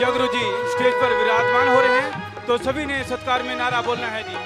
जगरू जी stage पर विराजमान हो रहे हैं, तो सभी ने सत्कार में नारा बोलना है जी।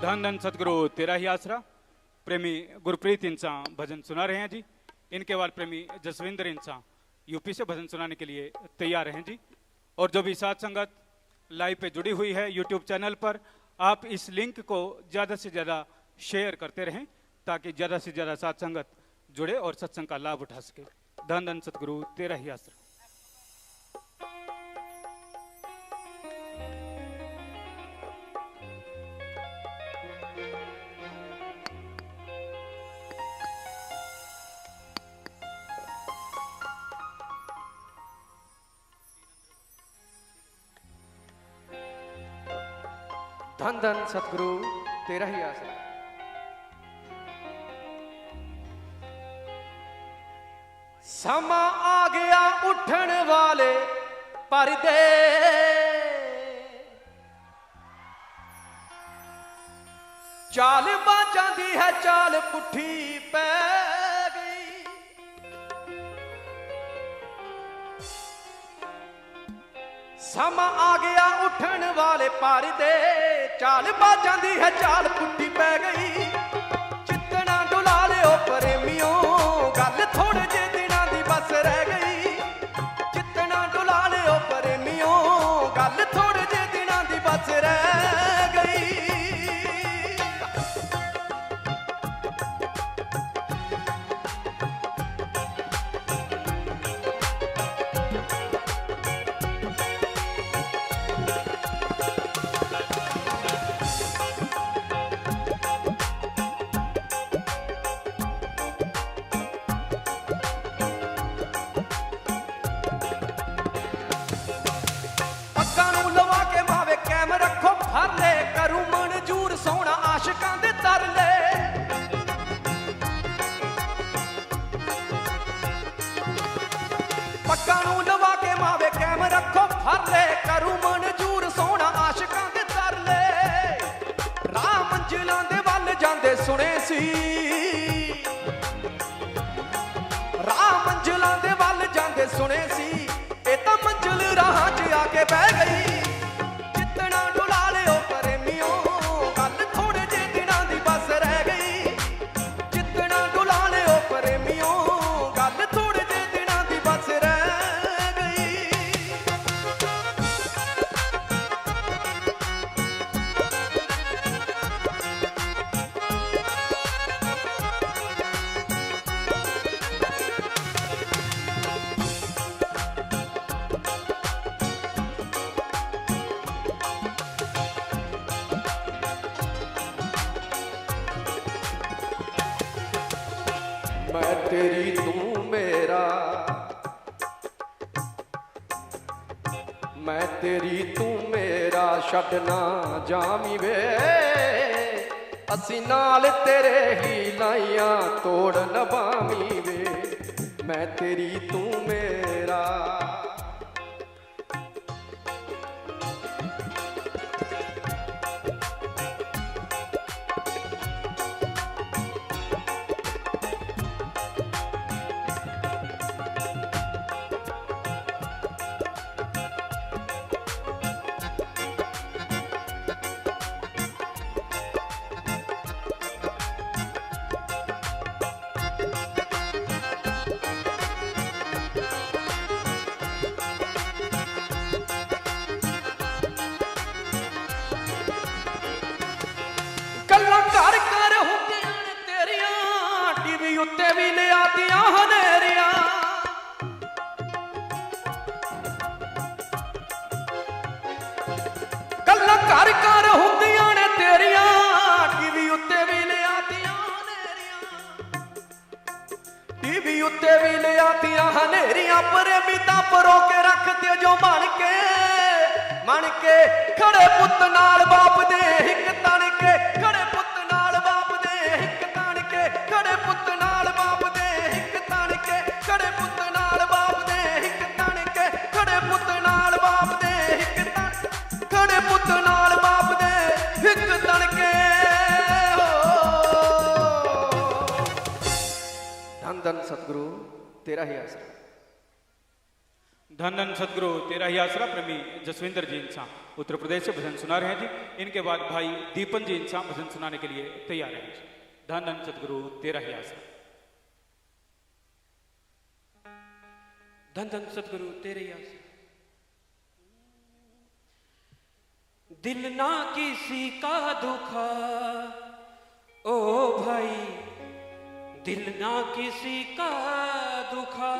धन धन सतगुरु तेरा ही आसरा। प्रेमी गुरप्रीत इंसान भजन सुना रहे हैं जी। इनके बाद प्रेमी जसविंदर इंसान यूपी से भजन सुनाने के लिए तैयार हैं जी। और जो भी साथ संगत लाइव पे जुड़ी हुई है यूट्यूब चैनल पर, आप इस लिंक को ज़्यादा से ज़्यादा शेयर करते रहें ताकि ज़्यादा से ज़्यादा साथ संगत जुड़े और सत्संग का लाभ उठा सके। धन धन सतगुरु तेरा ही आसरा। धन धन सतगुरु तेरा ही आसरा। समा आ गया उठन वाले परदे, चाल बाजां दी है चाल पुठी पै गई। समा आ गया उठन वाले परदे, चाल बाजां दी है चाल पुठी पै गई। चितना डुला लियो प्रेमियों, गल थोड़े जे दिनां दी बस रह गई। चितना डुला लियो प्रेमियों, गल थोड़े जे दिनां दी बस रह गई। आशिकां दे तरले पक्का नूं लवा के मावे कैम रखो फरले, करूं मंजूर सोना आशिकां दे तरले। राह मंजिलां दे वल जांदे सुने सी, राह मंजिलां दे वल जांदे सुने सी। ए तां मंजिल राह च आके बह गई। जितना डुला लियो प्रेमियों, मैं तेरी तू मेरा, मैं तेरी तू मेरा छड्डना जामी वे असी नाल तेरे ही लाइयां तोड़ नभावी वे मैं तेरी तू मेरा। उत्ते भी ले आतियां हनेरियां गल्लां घर घर हुंदियां ने तेरियां टीवी उत्ते भी ले आतियां हनेरियां टीवी उत्ते भी ले आतियां हनेरियां प्रेमी तां परो के रखते जो मन के खड़े पुत नाल बाप दे हिक तन के खड़े पुत नाल बाप दे हिक तन के खड़े पुत नाल बाप दे हिक तन के खड़े पुत नाल बाप दे हिक तन के खड़े पुत नाल बाप दे हिक तन खड़े पुत नाल बाप दे हिक तन के धन धन सतगुरु तेरा ही आसरा। धन धन सतगुरु तेरा ही आसरा प्रेमी जसविंदर जी इंसान उत्तर प्रदेश से भजन सुना रहे हैं जी। इनके बाद भाई दीपन जी इंसान भजन सुनाने के लिए तैयार हैं जी। धन धन सतगुरु तेरा ही आसरा। धन धन सतगुरु तेरे ही आसरा। दिल ना किसी का दुखा ओ भाई दिल ना किसी का दुखा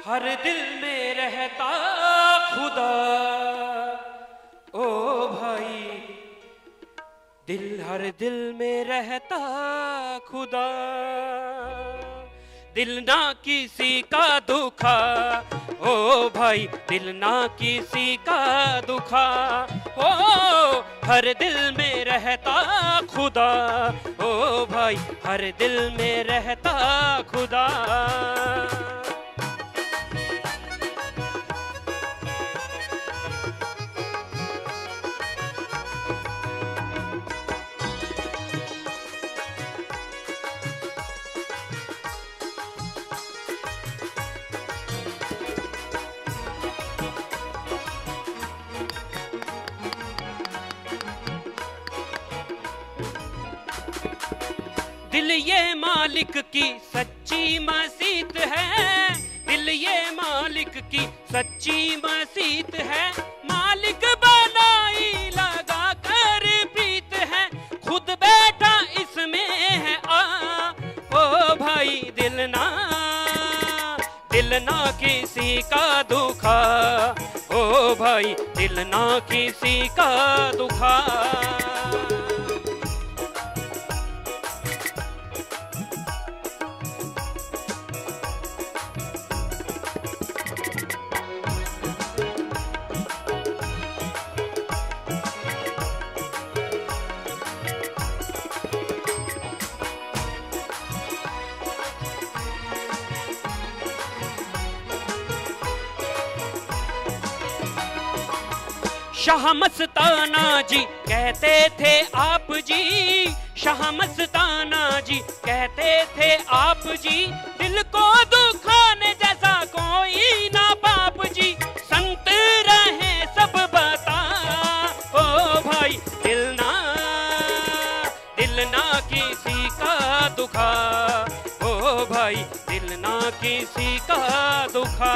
हर दिल में रहता खुदा ओ भाई दिल हर दिल में रहता खुदा दिल ना किसी का दुखा ओ भाई दिल ना किसी का दुखा ओ हर दिल में रहता खुदा ओ भाई हर दिल में रहता खुदा। दिल ये मालिक की सच्ची मसीत है दिल ये मालिक की सच्ची मसीत है मालिक बनाई लगा कर प्रीत है खुद बैठा इसमें है ओ भाई दिल ना किसी का दुखा ओ भाई दिल ना किसी का दुखा। शाह मस्ताना जी कहते थे आप जी शाह मस्ताना जी कहते थे आप जी दिल को दुखाने जैसा कोई ना बाप जी संत रहे सब बता ओ भाई दिल ना किसी का दुखा ओ भाई दिल ना किसी का दुखा।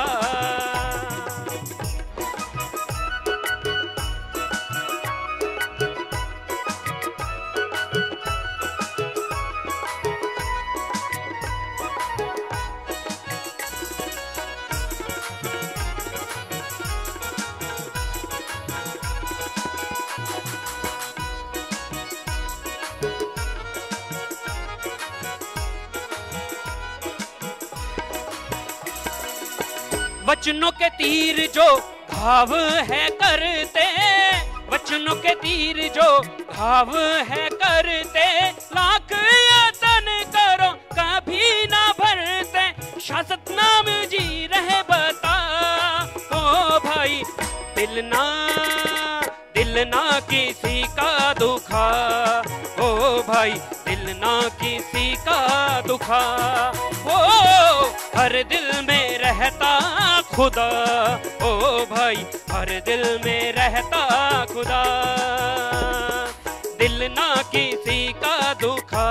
वचनों के तीर जो घाव है करते, वचनों के तीर जो घाव है करते, लाख यतन करो कभी ना भरते, शासत नाम जी रहे बता। ओ भाई दिल ना किसी का दुखा, ओ भाई दिल ना किसी का दुखा, ओ हर दिल में रहता खुदा, ओ भाई हर दिल में रहता खुदा, दिल ना किसी का दुखा,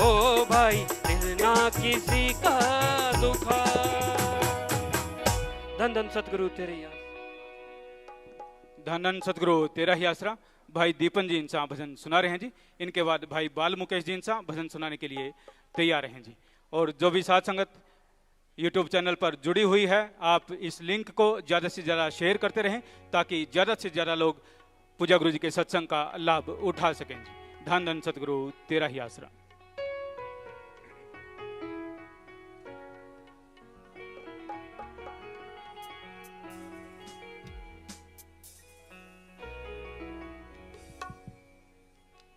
ओ भाई दिल ना किसी का दुखा। धन धन सतगुरु तेरे यार, धन धन सतगुरु तेरा ही आसरा। भाई दीपन जी इंसा भजन सुना रहे हैं जी। इनके बाद भाई बाल मुकेश जी इंसा भजन सुनाने के लिए तैयार हैं जी। और जो भी साथ संगत यूट्यूब चैनल पर जुड़ी हुई है, आप इस लिंक को ज़्यादा से ज़्यादा शेयर करते रहें ताकि ज़्यादा से ज़्यादा लोग पूजा गुरु जी के सत्संग का लाभ उठा सकें जी। धन धन सतगुरु तेरा ही आसरा।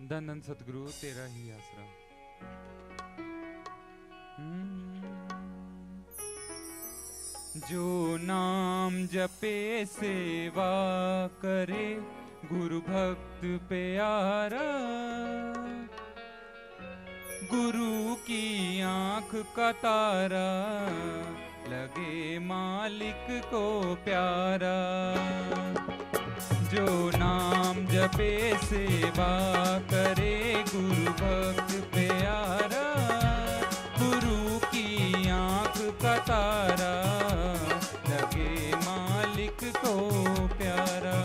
धन धन सतगुरु तेरा ही आसरा। जो नाम जपे सेवा करे गुरु भक्त प्यारा, गुरु की आंख का तारा लगे मालिक को प्यारा। जो नाम जपे सेवा करे गुरु भक्त प्यारा, गुरु की आंख का तारा लगे मालिक को प्यारा।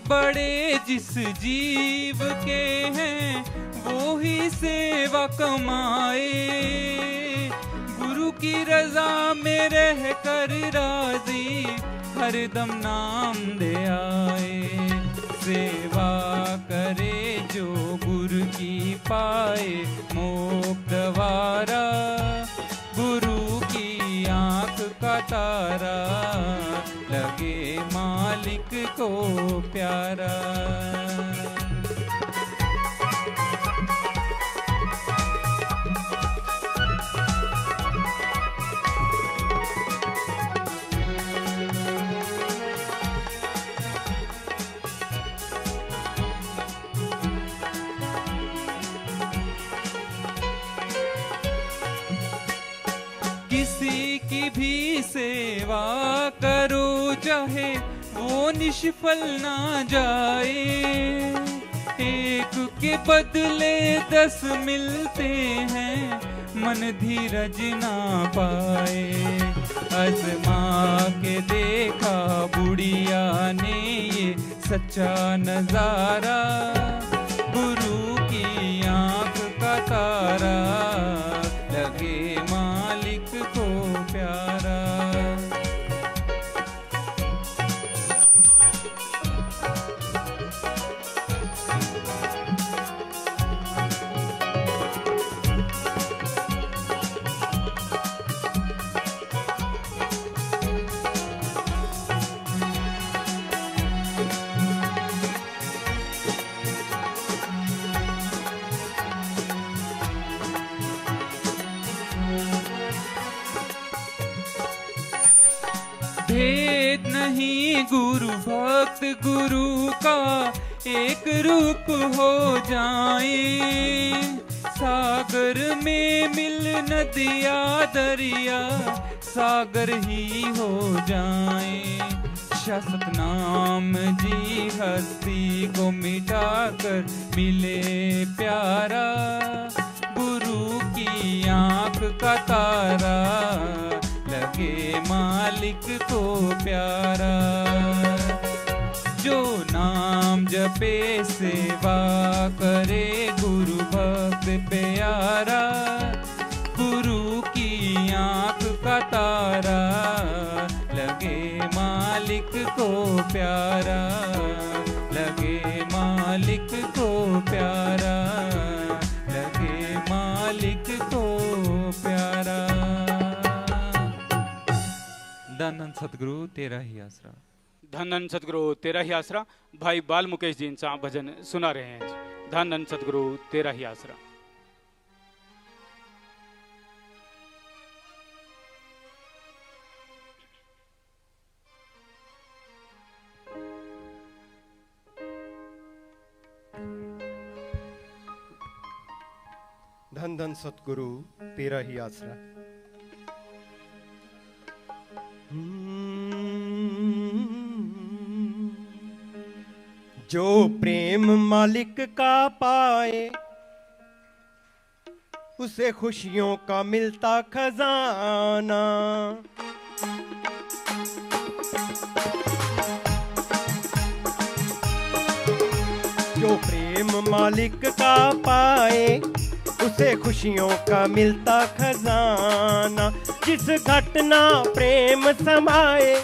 बड़े जिस जीव के हैं वो ही सेवा कमाए, गुरु की रजा में रह कर राजी हरदम नाम दे आए। सेवा करे जो गुरु की पाए मोक्ष द्वारा, गुरु की आंख का तारा लगे मालिक को प्यारा। किसी की भी सेवा करो चाहे वो निष्फल ना जाए, एक के बदले 10 मिलते हैं मन धीरज ना पाए। आजमा के देखा बुढ़िया ने ये सच्चा नजारा, गुरु की आंख का तारा लगे मालिक को प्यारा। भेद नहीं गुरु भक्त गुरु का एक रूप हो जाए, सागर में मिल नदिया दरिया सागर ही हो जाए। शाश्वत नाम जी हस्ती को मिटाकर मिले प्यारा, गुरु की आंख का तारा लगे मालिक को प्यारा। जो नाम जपे सेवा करे गुरु भक्त प्यारा, गुरु की आंख का तारा लगे मालिक को प्यारा, लगे मालिक को प्यारा, लगे मालिक को प्यारा। धन धन सतगुरु तेरा ही आसरा। धन धन सतगुरु तेरा ही आसरा। भाई बाल मुकेश जी इनसा भजन सुना रहे हैं जी। धन धन सतगुरु तेरा ही आसरा। धन धन सतगुरु तेरा ही आसरा। जो प्रेम मालिक का पाए उसे खुशियों का मिलता खजाना। जो प्रेम मालिक का पाए उसे खुशियों का मिलता खजाना। जिस घटना प्रेम समाए,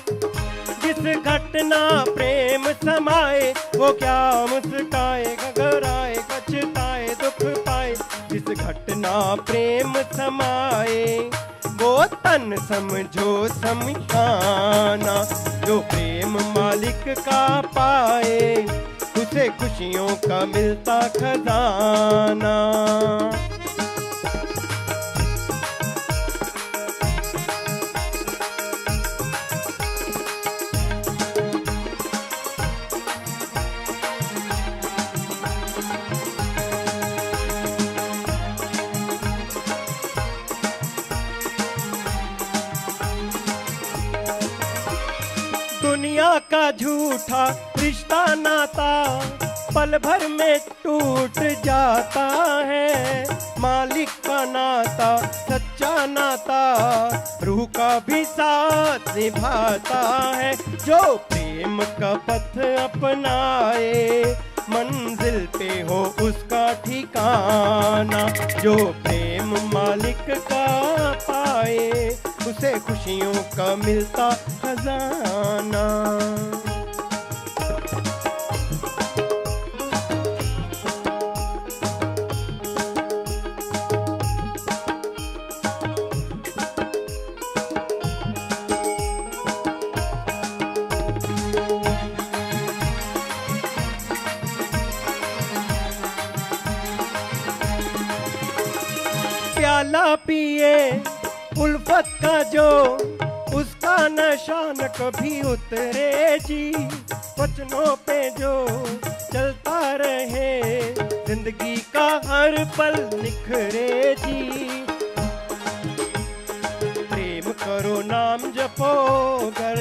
जिस घटना प्रेम समाए, वो क्या मुस्काए घबराए पछताए दुख पाए। जिस घटना प्रेम समाए वो तन समझो समझाना। जो प्रेम मालिक का पाए उसे खुशियों का मिलता खजाना। दुनिया का झूठा रिश्ता नाता पल भर में टूट जाता है। मालिक का नाता सच्चा नाता रूह का भी साथ निभाता है। जो प्रेम का पथ अपनाए मंजिल पे हो उसका ठिकाना। जो प्रेम मालिक का पाए उसे खुशियों का मिलता खजाना। प्याला पिए उल्फत का जो उसका नशा न कभी उतरे जी। वचनों पे जो चलता रहे जिंदगी का हर पल निखरे जी। प्रेम करो नाम जपो कर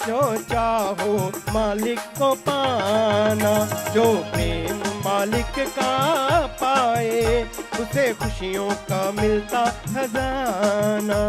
जो चाहो मालिक को पाना। जो प्रेम मालिक का पाए उसे खुशियों का मिलता खजाना।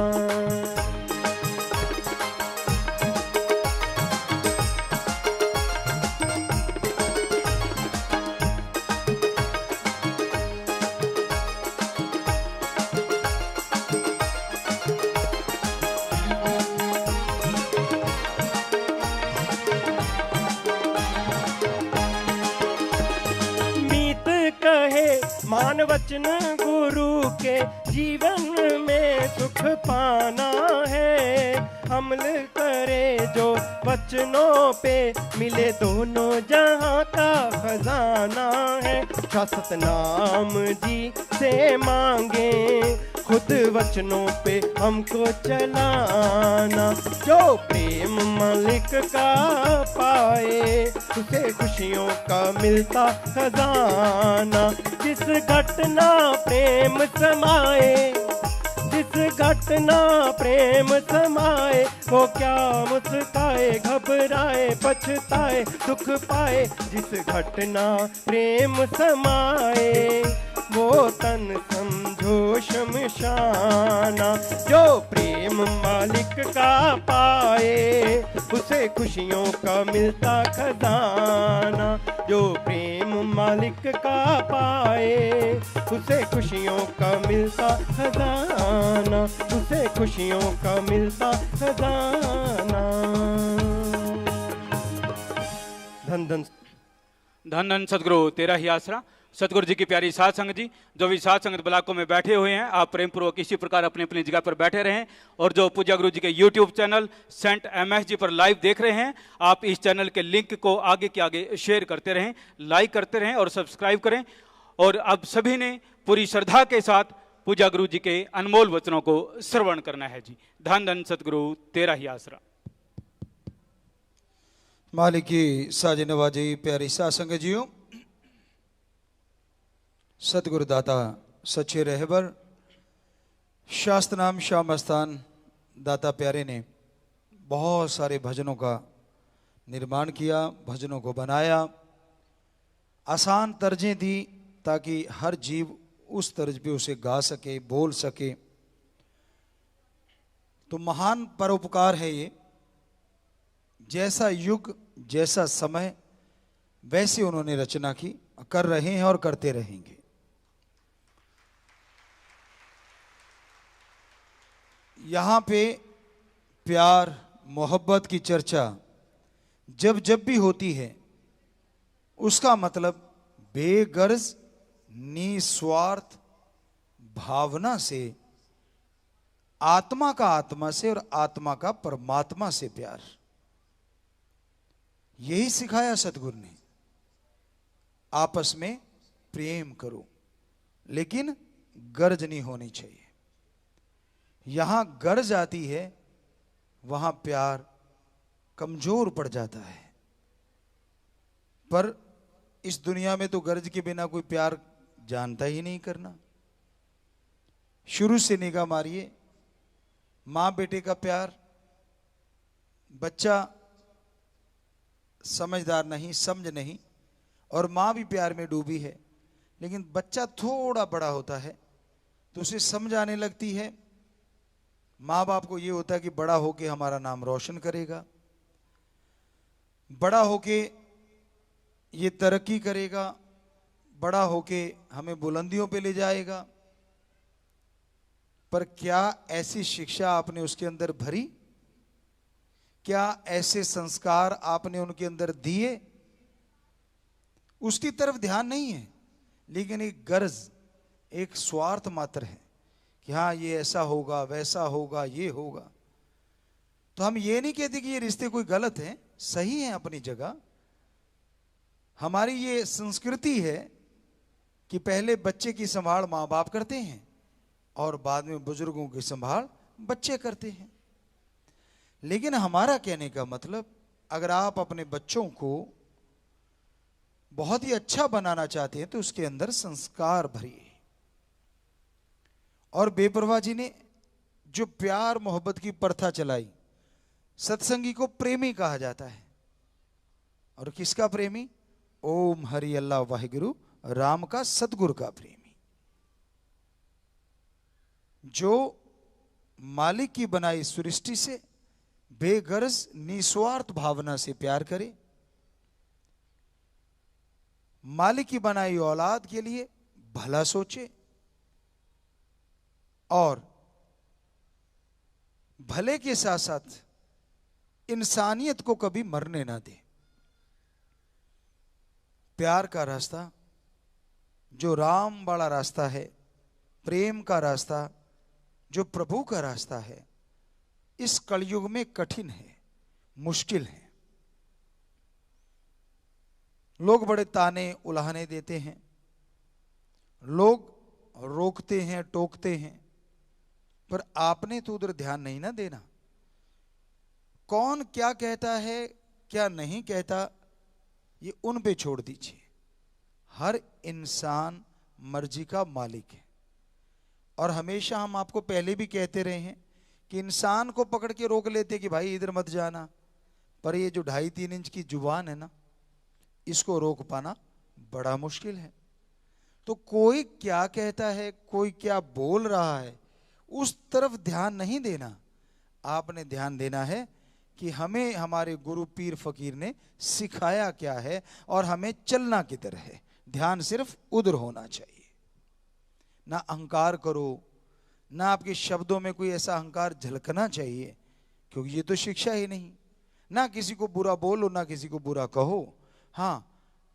मान वचन गुरु के जीवन में सुख पाना है। अमल करे जो वचनों पे मिले दोनों जहां का खजाना है। शाश्वत नाम जी से मांगे खुद वचनों पे हमको चलाना। जो प्रेम मालिक का पाए उसे खुशियों का मिलता खजाना। जिस घटना प्रेम समाए, जिस घटना प्रेम समाए, वो क्या मुस्काए घबराए पछताए दुख पाए। जिस घटना प्रेम समाए वो तन समझो शमशाना। जो प्रेम मालिक का पाए उसे खुशियों का मिलता खजाना। जो प्रेम मालिक का पाए उसे खुशियों का मिलता खजाना। उसे खुशियों का मिलता खजाना। धन धन धन धन सदगुरु तेरा ही आसरा। सतगुरु जी की प्यारी साध संगत जी, जो भी साध संगत ब्लाकों में बैठे हुए हैं, आप प्रेम पूर्वक इसी प्रकार अपनी अपनी जगह पर बैठे रहें। और जो पूज्य गुरु जी के YouTube चैनल सेंट MS जी पर लाइव देख रहे हैं, आप इस चैनल के लिंक को आगे के आगे शेयर करते रहें, लाइक करते रहें और सब्सक्राइब करें। और अब सभी ने पूरी श्रद्धा के साथ पूज्य गुरु जी के अनमोल वचनों को श्रवण करना है जी। धन धन सतगुरु तेरा ही आसरा। मालिक की साज नवाजी प्यारी साध संगत जियों, सतगुरु दाता सच्चे रहबर शास्त्र नाम श्याम स्थान दाता प्यारे ने बहुत सारे भजनों का निर्माण किया, भजनों को बनाया, आसान तर्जें दी ताकि हर जीव उस तर्ज पे उसे गा सके, बोल सके। तो महान परोपकार है ये। जैसा युग जैसा समय वैसे उन्होंने रचना की, कर रहे हैं और करते रहेंगे। यहाँ पे प्यार मोहब्बत की चर्चा जब जब भी होती है, उसका मतलब बेगर्ज निस्वार्थ भावना से, आत्मा का आत्मा से और आत्मा का परमात्मा से प्यार। यही सिखाया सतगुरु ने। आपस में प्रेम करो, लेकिन गर्ज नहीं होनी चाहिए। यहां गर्ज आती है, वहां प्यार कमजोर पड़ जाता है। पर इस दुनिया में तो गर्ज के बिना कोई प्यार जानता ही नहीं करना। शुरू से निगाह मारिए, मां बेटे का प्यार, बच्चा समझदार नहीं, समझ नहीं, और मां भी प्यार में डूबी है। लेकिन बच्चा थोड़ा बड़ा होता है तो उसे समझ आने लगती है। माँ बाप को ये होता है कि बड़ा होके हमारा नाम रोशन करेगा, बड़ा होके ये तरक्की करेगा, बड़ा होके हमें बुलंदियों पे ले जाएगा। पर क्या ऐसी शिक्षा आपने उसके अंदर भरी? क्या ऐसे संस्कार आपने उनके अंदर दिए? उसकी तरफ ध्यान नहीं है, लेकिन एक गर्ज, एक स्वार्थ मात्र है कि हाँ ये ऐसा होगा, वैसा होगा, ये होगा। तो हम ये नहीं कहते कि ये रिश्ते कोई गलत हैं, सही हैं अपनी जगह। हमारी ये संस्कृति है कि पहले बच्चे की संभाल माँ बाप करते हैं और बाद में बुजुर्गों की संभाल बच्चे करते हैं। लेकिन हमारा कहने का मतलब, अगर आप अपने बच्चों को बहुत ही अच्छा बनाना चाहते हैं तो उसके अंदर संस्कार भरिए। और बेपरवाह जी ने जो प्यार मोहब्बत की प्रथा चलाई, सत्संगी को प्रेमी कहा जाता है। और किसका प्रेमी? ओम हरि अल्लाह वाहिगुरु राम का, सतगुरु का प्रेमी, जो मालिक की बनाई सृष्टि से बेगर्ज निस्वार्थ भावना से प्यार करे, मालिक की बनाई औलाद के लिए भला सोचे और भले के साथ साथ इंसानियत को कभी मरने ना दे। प्यार का रास्ता जो राम वाला रास्ता है, प्रेम का रास्ता जो प्रभु का रास्ता है, इस कलयुग में कठिन है, मुश्किल है। लोग बड़े ताने उलाहने देते हैं, लोग रोकते हैं, टोकते हैं, पर आपने तो उधर ध्यान नहीं ना देना। कौन क्या कहता है, क्या नहीं कहता, ये उन पे छोड़ दीजिए। हर इंसान मर्जी का मालिक है। और हमेशा हम आपको पहले भी कहते रहे हैं कि इंसान को पकड़ के रोक लेते कि भाई इधर मत जाना, पर ये जो 2.5-3 इंच की जुबान है ना, इसको रोक पाना बड़ा मुश्किल है। तो कोई क्या कहता है, कोई क्या बोल रहा है, उस तरफ ध्यान नहीं देना। आपने ध्यान देना है कि हमें हमारे गुरु पीर फकीर ने सिखाया क्या है और हमें चलना किधर है। ध्यान सिर्फ उधर होना चाहिए। ना अहंकार करो, ना आपके शब्दों में कोई ऐसा अहंकार झलकना चाहिए, क्योंकि ये तो शिक्षा ही नहीं। ना किसी को बुरा बोलो, ना किसी को बुरा कहो। हाँ,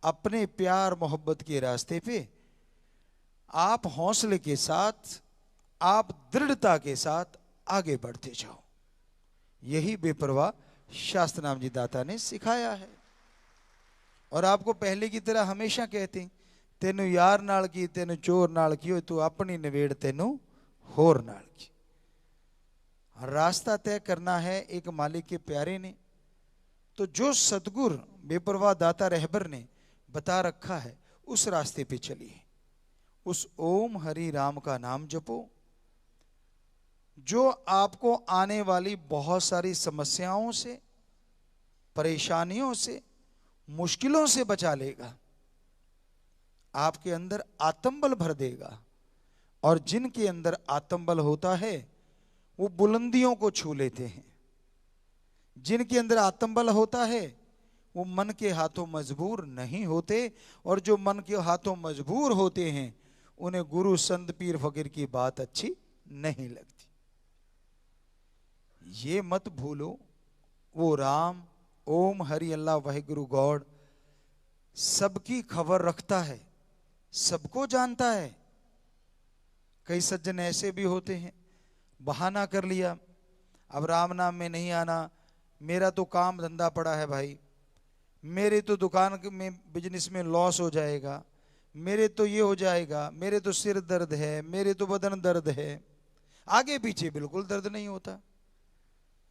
अपने प्यार मोहब्बत के रास्ते पे आप हौसले के साथ, आप दृढ़ता के साथ आगे बढ़ते जाओ। यही बेपरवाह शास्त्र नाम जी दाता ने सिखाया है। और आपको पहले की तरह हमेशा कहते हैं, तेनू यार नाल की, तेनू चोर नाल की, तू अपनी नवेड़ तेनू होर नाल की। रास्ता तय करना है एक मालिक के प्यारे ने। तो जो सतगुर बेपरवाह दाता रहबर ने बता रखा है, उस रास्ते पे चलिए। उस ओम हरि राम का नाम जपो, जो आपको आने वाली बहुत सारी समस्याओं से, परेशानियों से, मुश्किलों से बचा लेगा। आपके अंदर आत्मबल भर देगा। और जिनके अंदर आत्मबल होता है वो बुलंदियों को छू लेते हैं। जिनके अंदर आत्मबल होता है वो मन के हाथों मजबूर नहीं होते। और जो मन के हाथों मजबूर होते हैं उन्हें गुरु संत पीर फकीर की बात अच्छी नहीं लगती। ये मत भूलो, वो राम, ओम हरि अल्लाह वाहिगुरु गॉड सबकी खबर रखता है, सबको जानता है। कई सज्जन ऐसे भी होते हैं, बहाना कर लिया, अब राम नाम में नहीं आना, मेरा तो काम धंधा पड़ा है भाई, मेरे तो दुकान में बिजनेस में लॉस हो जाएगा, मेरे तो ये हो जाएगा, मेरे तो सिर दर्द है, मेरे तो बदन दर्द है। आगे पीछे बिल्कुल दर्द नहीं होता।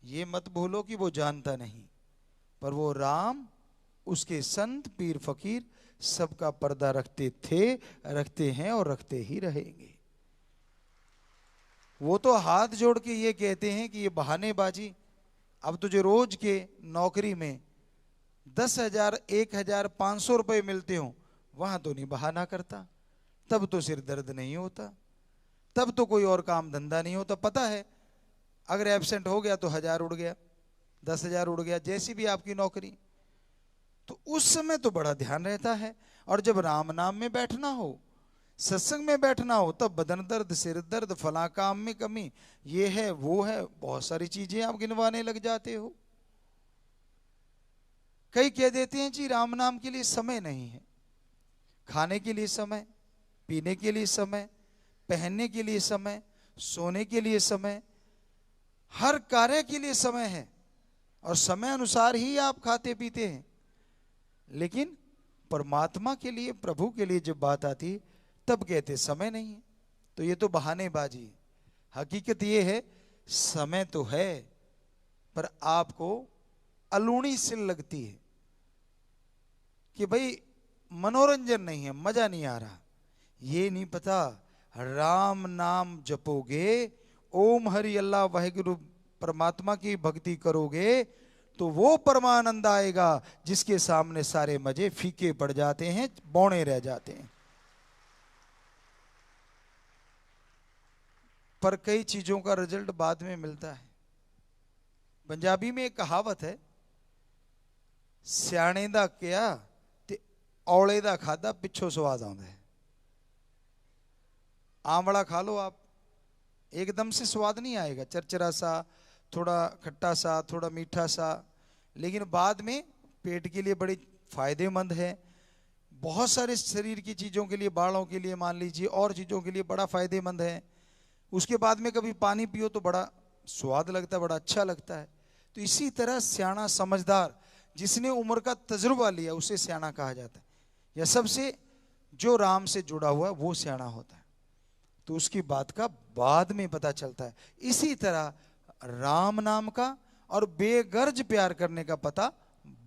ये मत भूलो कि वो जानता नहीं, पर वो राम, उसके संत पीर फकीर सबका पर्दा रखते थे, रखते हैं और रखते ही रहेंगे। वो तो हाथ जोड़ के ये कहते हैं कि ये बहानेबाजी, अब तुझे रोज के नौकरी में 10,000, 1,500 रुपए मिलते हो, वहां तो नहीं बहाना करता, तब तो सिर दर्द नहीं होता, तब तो कोई और काम धंधा नहीं होता। पता है अगर एब्सेंट हो गया तो 1,000 उड़ गया, 10,000 उड़ गया, जैसी भी आपकी नौकरी। तो उस समय तो बड़ा ध्यान रहता है। और जब राम नाम में बैठना हो, सत्संग में बैठना हो, तब बदन दर्द, सिर दर्द, फला काम में कमी, ये है वो है, बहुत सारी चीजें आप गिनवाने लग जाते हो। कई कह देते हैं जी राम नाम के लिए समय नहीं है। खाने के लिए समय, पीने के लिए समय, पहनने के लिए समय, सोने के लिए समय, हर कार्य के लिए समय है और समय अनुसार ही आप खाते पीते हैं। लेकिन परमात्मा के लिए, प्रभु के लिए जब बात आती तब कहते समय नहीं है। तो ये तो बहानेबाजी है। हकीकत ये है समय तो है, पर आपको अलूणी सी लगती है कि भाई मनोरंजन नहीं है, मजा नहीं आ रहा। ये नहीं पता राम नाम जपोगे, ओम हरि अल्लाह वाहिगुरु परमात्मा की भक्ति करोगे तो वो परमानंद आएगा जिसके सामने सारे मजे फीके पड़ जाते हैं, बौने रह जाते हैं। पर कई चीजों का रिजल्ट बाद में मिलता है। पंजाबी में एक कहावत है, सियाणे दा क्या ते औले दा खादा पिछों स्वाद आंदा है। आंवला खा लो आप, एकदम से स्वाद नहीं आएगा, चरचरा सा, थोड़ा खट्टा सा, थोड़ा मीठा सा, लेकिन बाद में पेट के लिए बड़ी फायदेमंद है। बहुत सारे शरीर की चीज़ों के लिए, बालों के लिए मान लीजिए, और चीज़ों के लिए बड़ा फायदेमंद है। उसके बाद में कभी पानी पियो तो बड़ा स्वाद लगता है, बड़ा अच्छा लगता है। तो इसी तरह सियाना समझदार, जिसने उम्र का तजुर्बा लिया, उसे सियाना कहा जाता है। या सबसे जो राम से जुड़ा हुआ है वो सियाना होता है। तो उसकी बात का बाद में पता चलता है। इसी तरह राम नाम का और बेगर्ज प्यार करने का पता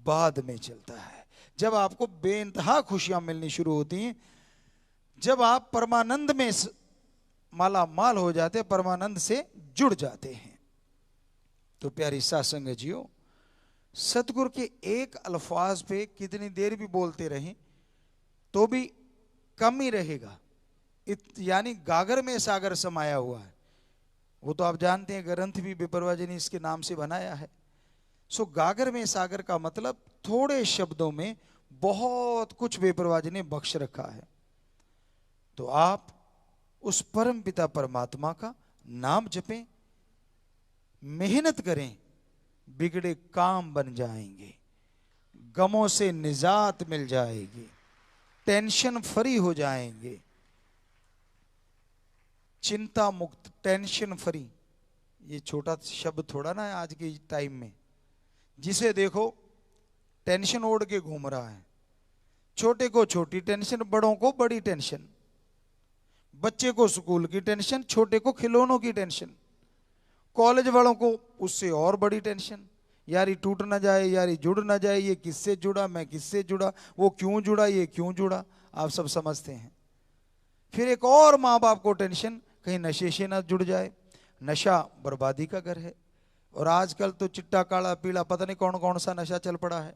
बाद में चलता है, जब आपको बेइंतहा खुशियां मिलनी शुरू होती हैं, जब आप परमानंद में माला माल हो जाते, परमानंद से जुड़ जाते हैं। तो प्यारी सासंग जियो, सतगुरु के एक अल्फाज पे कितनी देर भी बोलते रहें तो भी कम ही रहेगा। यानी गागर में सागर समाया हुआ है। वो तो आप जानते हैं, ग्रंथ भी बेपरवाह जी ने इसके नाम से बनाया है। सो गागर में सागर का मतलब थोड़े शब्दों में बहुत कुछ बेपरवाह जी ने बख्श रखा है। तो आप उस परम पिता परमात्मा का नाम जपें, मेहनत करें, बिगड़े काम बन जाएंगे, गमों से निजात मिल जाएगी, टेंशन फ्री हो जाएंगे, चिंता मुक्त, टेंशन फ्री। ये छोटा शब्द थोड़ा ना है आज के टाइम में। जिसे देखो टेंशन ओढ़ के घूम रहा है। छोटे को छोटी टेंशन, बड़ों को बड़ी टेंशन, बच्चे को स्कूल की टेंशन, छोटे को खिलौनों की टेंशन, कॉलेज वालों को उससे और बड़ी टेंशन, यार ये टूट ना जाए, यार ये जुड़ ना जाए, ये किससे जुड़ा, मैं किससे जुड़ा, वो क्यों जुड़ा, ये क्यों जुड़ा, आप सब समझते हैं। फिर एक और माँ बाप को टेंशन, कहीं नशे से ना जुड़ जाए। नशा बर्बादी का घर है। और आजकल तो चिट्टा काला पीला पता नहीं कौन कौन सा नशा चल पड़ा है,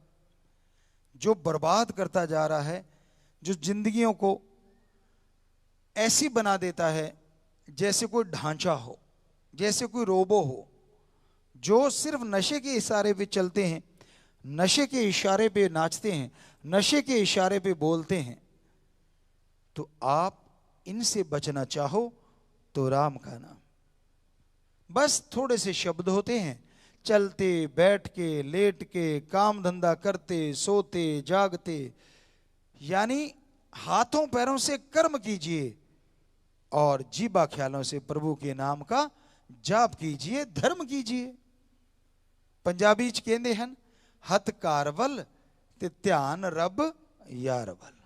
जो बर्बाद करता जा रहा है, जो जिंदगियों को ऐसी बना देता है जैसे कोई ढांचा हो, जैसे कोई रोबो हो, जो सिर्फ नशे के इशारे पे चलते हैं, नशे के इशारे पे नाचते हैं, नशे के इशारे पे बोलते हैं। तो आप इनसे बचना चाहो तो राम का नाम, बस थोड़े से शब्द होते हैं, चलते बैठ के लेट के, काम धंधा करते सोते जागते, यानी हाथों पैरों से कर्म कीजिए और जीवा ख्यालों से प्रभु के नाम का जाप कीजिए, धर्म कीजिए। पंजाबी च कहते हैं, हथ कारवल ते ध्यान रब यारवल।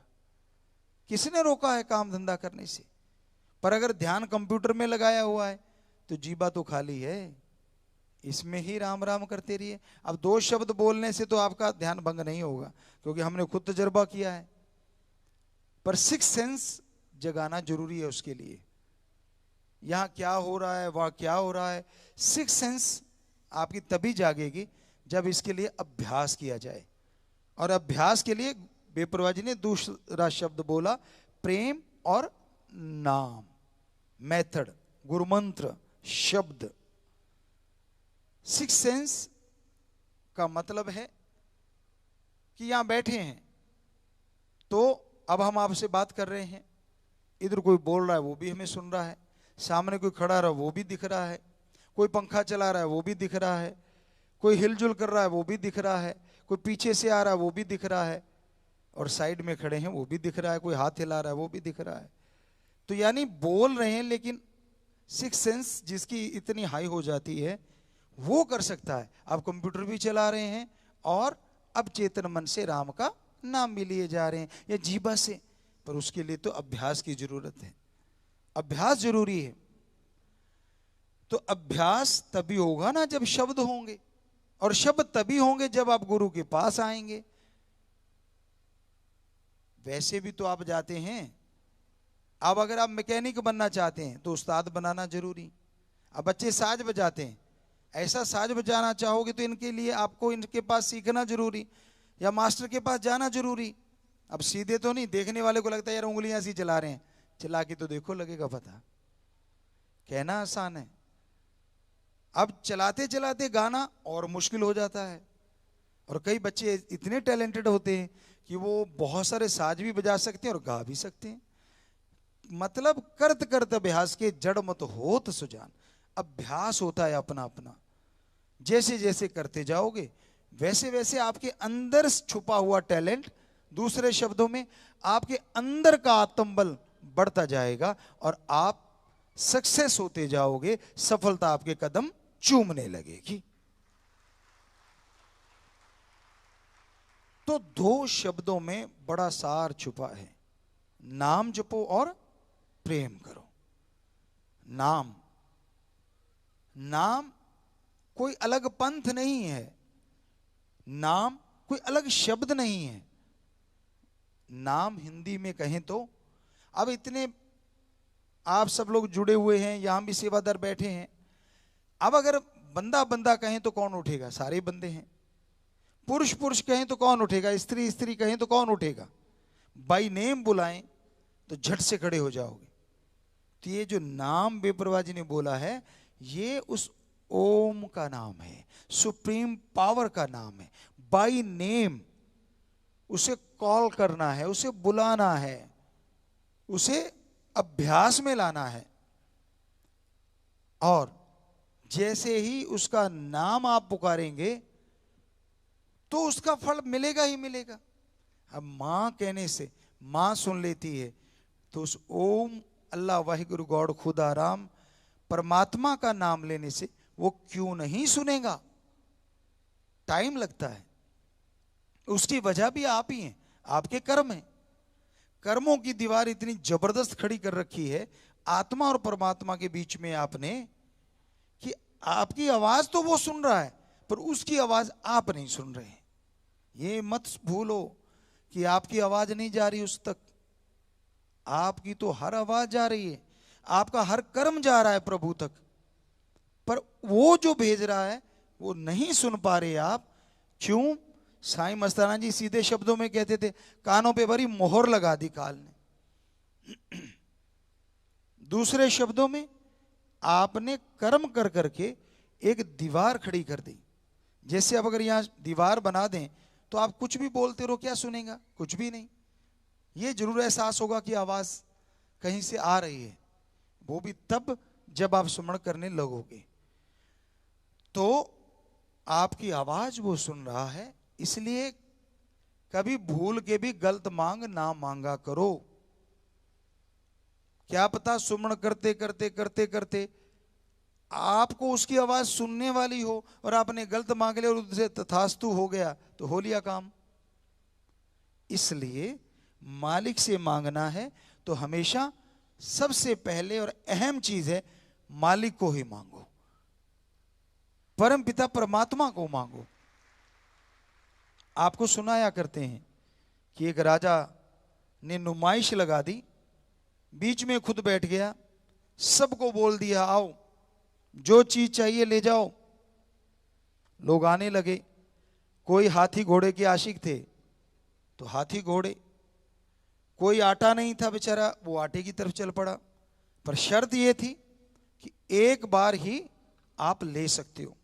किसने रोका है काम धंधा करने से? पर अगर ध्यान कंप्यूटर में लगाया हुआ है तो जीवा तो खाली है, इसमें ही राम राम करते रहिए। अब दो शब्द बोलने से तो आपका ध्यान भंग नहीं होगा, क्योंकि हमने खुद तजर्बा किया है। पर सिक्स सेंस जगाना जरूरी है उसके लिए। यहां क्या हो रहा है, वहां क्या हो रहा है, सिक्स सेंस आपकी तभी जागेगी जब इसके लिए अभ्यास किया जाए। और अभ्यास के लिए बेपरवाह जी ने दूसरा शब्द बोला, प्रेम और नाम, मेथड, गुरुमंत्र, शब्द। सिक्स सेंस का मतलब है कि यहां बैठे हैं तो अब हम आपसे बात कर रहे हैं, इधर कोई बोल रहा है वो भी हमें सुन रहा है, सामने कोई खड़ा रहा वो भी दिख रहा है, कोई पंखा चला रहा है वो भी दिख रहा है, कोई हिलजुल कर रहा है वो भी दिख रहा है, कोई पीछे से आ रहा है वो भी दिख रहा है, और साइड में खड़े हैं वो भी दिख रहा है, कोई हाथ हिला रहा है वो भी दिख रहा है। तो यानी बोल रहे हैं, लेकिन सिक्स सेंस जिसकी इतनी हाई हो जाती है वो कर सकता है। अब कंप्यूटर भी चला रहे हैं और अब चेतन मन से राम का नाम भी लिए जा रहे हैं, या जीवा से, पर उसके लिए तो अभ्यास की जरूरत है, अभ्यास जरूरी है। तो अभ्यास तभी होगा ना जब शब्द होंगे, और शब्द तभी होंगे जब आप गुरु के पास आएंगे। वैसे भी तो आप जाते हैं, अब अगर आप मैकेनिक बनना चाहते हैं तो उस्ताद बनाना जरूरी। अब बच्चे साज बजाते हैं, ऐसा साज बजाना चाहोगे तो इनके लिए आपको इनके पास सीखना जरूरी, या मास्टर के पास जाना जरूरी। अब सीधे तो नहीं, देखने वाले को लगता है यार उंगलियां ऐसी चला रहे हैं, चला के तो देखो लगेगा पता। कहना आसान है, अब चलाते चलाते गाना और मुश्किल हो जाता है। और कई बच्चे इतने टैलेंटेड होते हैं कि वो बहुत सारे साज भी बजा सकते हैं और गा भी सकते हैं। मतलब करत करत अभ्यास के जड़ मत होत सुजान। अभ्यास होता है अपना अपना, जैसे जैसे करते जाओगे वैसे वैसे आपके अंदर छुपा हुआ टैलेंट, दूसरे शब्दों में आपके अंदर का आत्मबल बढ़ता जाएगा और आप सक्सेस होते जाओगे, सफलता आपके कदम चूमने लगेगी। तो दो शब्दों में बड़ा सार छुपा है, नाम जपो और प्रेम करो। नाम, नाम कोई अलग पंथ नहीं है, नाम कोई अलग शब्द नहीं है। नाम हिंदी में कहें तो, अब इतने आप सब लोग जुड़े हुए हैं, यहां भी सेवादार बैठे हैं, अब अगर बंदा बंदा कहें तो कौन उठेगा? सारे बंदे हैं। पुरुष पुरुष कहें तो कौन उठेगा? स्त्री स्त्री कहें तो कौन उठेगा? बाई नेम बुलाएं तो झट से खड़े हो जाओगे। तो ये जो नाम बेपरवाह जी ने बोला है, ये उस ओम का नाम है, सुप्रीम पावर का नाम है। बाय नेम उसे कॉल करना है, उसे बुलाना है, उसे अभ्यास में लाना है। और जैसे ही उसका नाम आप पुकारेंगे तो उसका फल मिलेगा ही मिलेगा। अब मां कहने से मां सुन लेती है, तो उस ओम अल्लाह वाहिगुरु गॉड खुदा राम परमात्मा का नाम लेने से वो क्यों नहीं सुनेगा। टाइम लगता है, उसकी वजह भी आप ही हैं, आपके कर्म हैं। कर्मों की दीवार इतनी जबरदस्त खड़ी कर रखी है आत्मा और परमात्मा के बीच में आपने, कि आपकी आवाज तो वो सुन रहा है पर उसकी आवाज आप नहीं सुन रहे। ये मत भूलो कि आपकी आवाज नहीं जा रही उस तक, आपकी तो हर आवाज जा रही है, आपका हर कर्म जा रहा है प्रभु तक, पर वो जो भेज रहा है वो नहीं सुन पा रहे आप। क्यों? साईं मस्ताना जी सीधे शब्दों में कहते थे, कानों पे बड़ी मोहर लगा दी काल ने। दूसरे शब्दों में आपने कर्म कर करके एक दीवार खड़ी कर दी। जैसे अब अगर यहां दीवार बना दें तो आप कुछ भी बोलते रहो, क्या सुनेगा? कुछ भी नहीं। ये जरूर एहसास होगा कि आवाज कहीं से आ रही है, वो भी तब जब आप सुमरण करने लगोगे। तो आपकी आवाज वो सुन रहा है, इसलिए कभी भूल के भी गलत मांग ना मांगा करो। क्या पता सुमरण करते करते करते करते आपको उसकी आवाज सुनने वाली हो और आपने गलत मांग लिया और उससे तथास्तु हो गया, तो हो लिया काम। इसलिए मालिक से मांगना है तो हमेशा सबसे पहले और अहम चीज है मालिक को ही मांगो, परम पिता परमात्मा को मांगो। आपको सुनाया करते हैं कि एक राजा ने नुमाइश लगा दी, बीच में खुद बैठ गया, सबको बोल दिया आओ जो चीज चाहिए ले जाओ। लोग आने लगे, कोई हाथी घोड़े के आशिक थे तो हाथी घोड़े, कोई आटा नहीं था बेचारा वो आटे की तरफ चल पड़ा, पर शर्त ये थी कि एक बार ही आप ले सकते हो।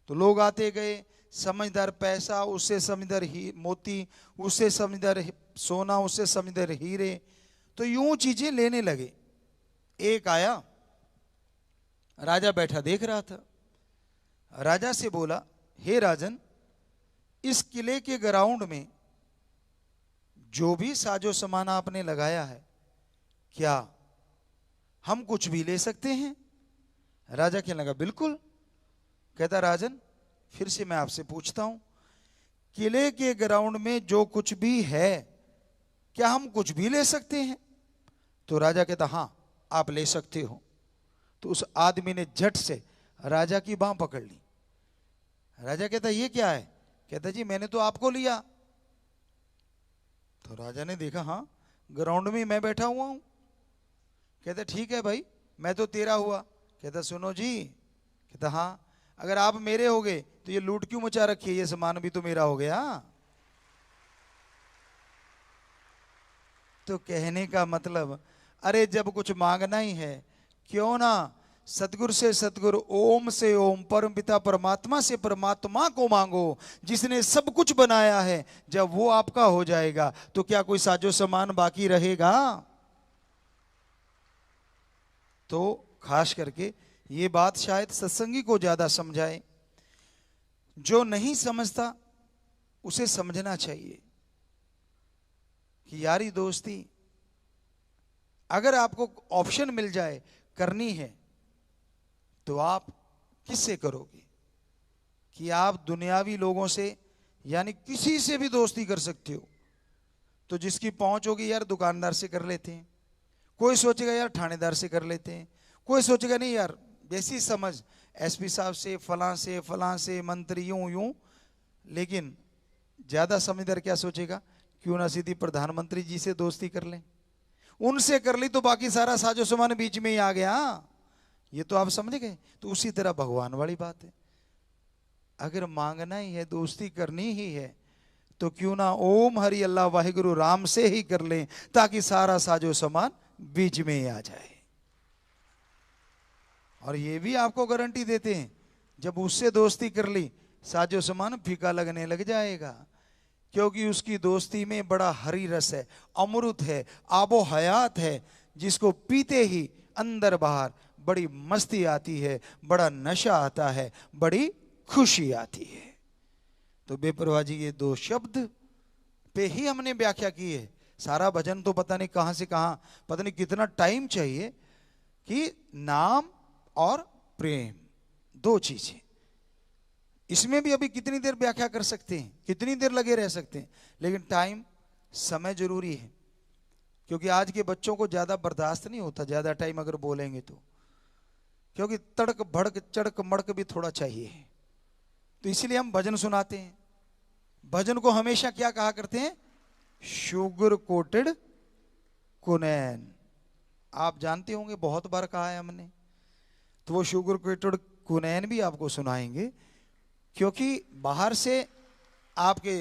तो लोग आते गए, समझदार पैसा, उससे समझदार ही मोती, उससे समझदार सोना, उससे समझदार हीरे, तो यूं चीजें लेने लगे। एक आया, राजा बैठा देख रहा था, राजा से बोला, हे राजन, इस किले के ग्राउंड में जो भी साजो सामान आपने लगाया है, क्या हम कुछ भी ले सकते हैं? राजा कहने लगा बिल्कुल। कहता राजन फिर से मैं आपसे पूछता हूं, किले के ग्राउंड में जो कुछ भी है क्या हम कुछ भी ले सकते हैं? तो राजा कहता हां आप ले सकते हो। तो उस आदमी ने झट से राजा की बांह पकड़ ली। राजा कहता ये क्या है? कहता जी मैंने तो आपको लिया। तो राजा ने देखा हाँ ग्राउंड में मैं बैठा हुआ हूं। कहता ठीक है भाई मैं तो तेरा हुआ। कहता सुनो जी, कहता हाँ अगर आप मेरे हो गए तो ये लूट क्यों मचा रखी है, ये सामान भी तो मेरा हो गया। तो कहने का मतलब अरे जब कुछ मांगना ही है क्यों ना सतगुरु से सतगुरु, ओम से ओम, परम पिता परमात्मा से परमात्मा को मांगो जिसने सब कुछ बनाया है। जब वो आपका हो जाएगा तो क्या कोई साजो सामान बाकी रहेगा? तो खास करके ये बात शायद सत्संगी को ज्यादा समझाए। जो नहीं समझता उसे समझना चाहिए कि यारी दोस्ती अगर आपको ऑप्शन मिल जाए करनी है तो आप किससे करोगे? कि आप दुनियावी लोगों से यानी किसी से भी दोस्ती कर सकते हो। तो जिसकी पहुंच होगी यार दुकानदार से कर लेते हैं, कोई सोचेगा यार थानेदार से कर लेते हैं, कोई सोचेगा नहीं यार जैसी समझ एसपी साहब से, फलां से मंत्री, यूं यूं। लेकिन ज्यादा समझदार क्या सोचेगा, क्यों ना सीधी प्रधानमंत्री जी से दोस्ती कर लें। उनसे कर ली तो बाकी सारा साजो सामान बीच में ही आ गया। ये तो आप समझ गए। तो उसी तरह भगवान वाली बात है, अगर मांगना ही है, दोस्ती करनी ही है, तो क्यों ना ओम हरि अल्लाह वाहिगुरु राम से ही कर लें, ताकि सारा साजो सामान बीच में ही आ जाए। और ये भी आपको गारंटी देते हैं, जब उससे दोस्ती कर ली साजो सामान फीका लगने लग जाएगा, क्योंकि उसकी दोस्ती में बड़ा हरी रस है, अमृत है, आबो हयात है, जिसको पीते ही अंदर बाहर बड़ी मस्ती आती है, बड़ा नशा आता है, बड़ी खुशी आती है। तो बेपरवाह जी ये दो शब्द पे ही हमने व्याख्या की है। सारा भजन तो पता नहीं कहां से कहां, पता नहीं कितना टाइम चाहिए कि नाम और प्रेम दो चीजें, इसमें भी अभी कितनी देर व्याख्या कर सकते हैं, कितनी देर लगे रह सकते हैं, लेकिन टाइम समय जरूरी है, क्योंकि आज के बच्चों को ज्यादा बर्दाश्त नहीं होता ज्यादा टाइम अगर बोलेंगे तो, क्योंकि तड़क भड़क चड़क मड़क भी थोड़ा चाहिए। तो इसीलिए हम भजन सुनाते हैं। भजन को हमेशा क्या कहा करते हैं? शुगर कोटेड कुनैन। आप जानते होंगे, बहुत बार कहा है हमने। तो वो शुगर कोटेड कुनैन भी आपको सुनाएंगे, क्योंकि बाहर से आपके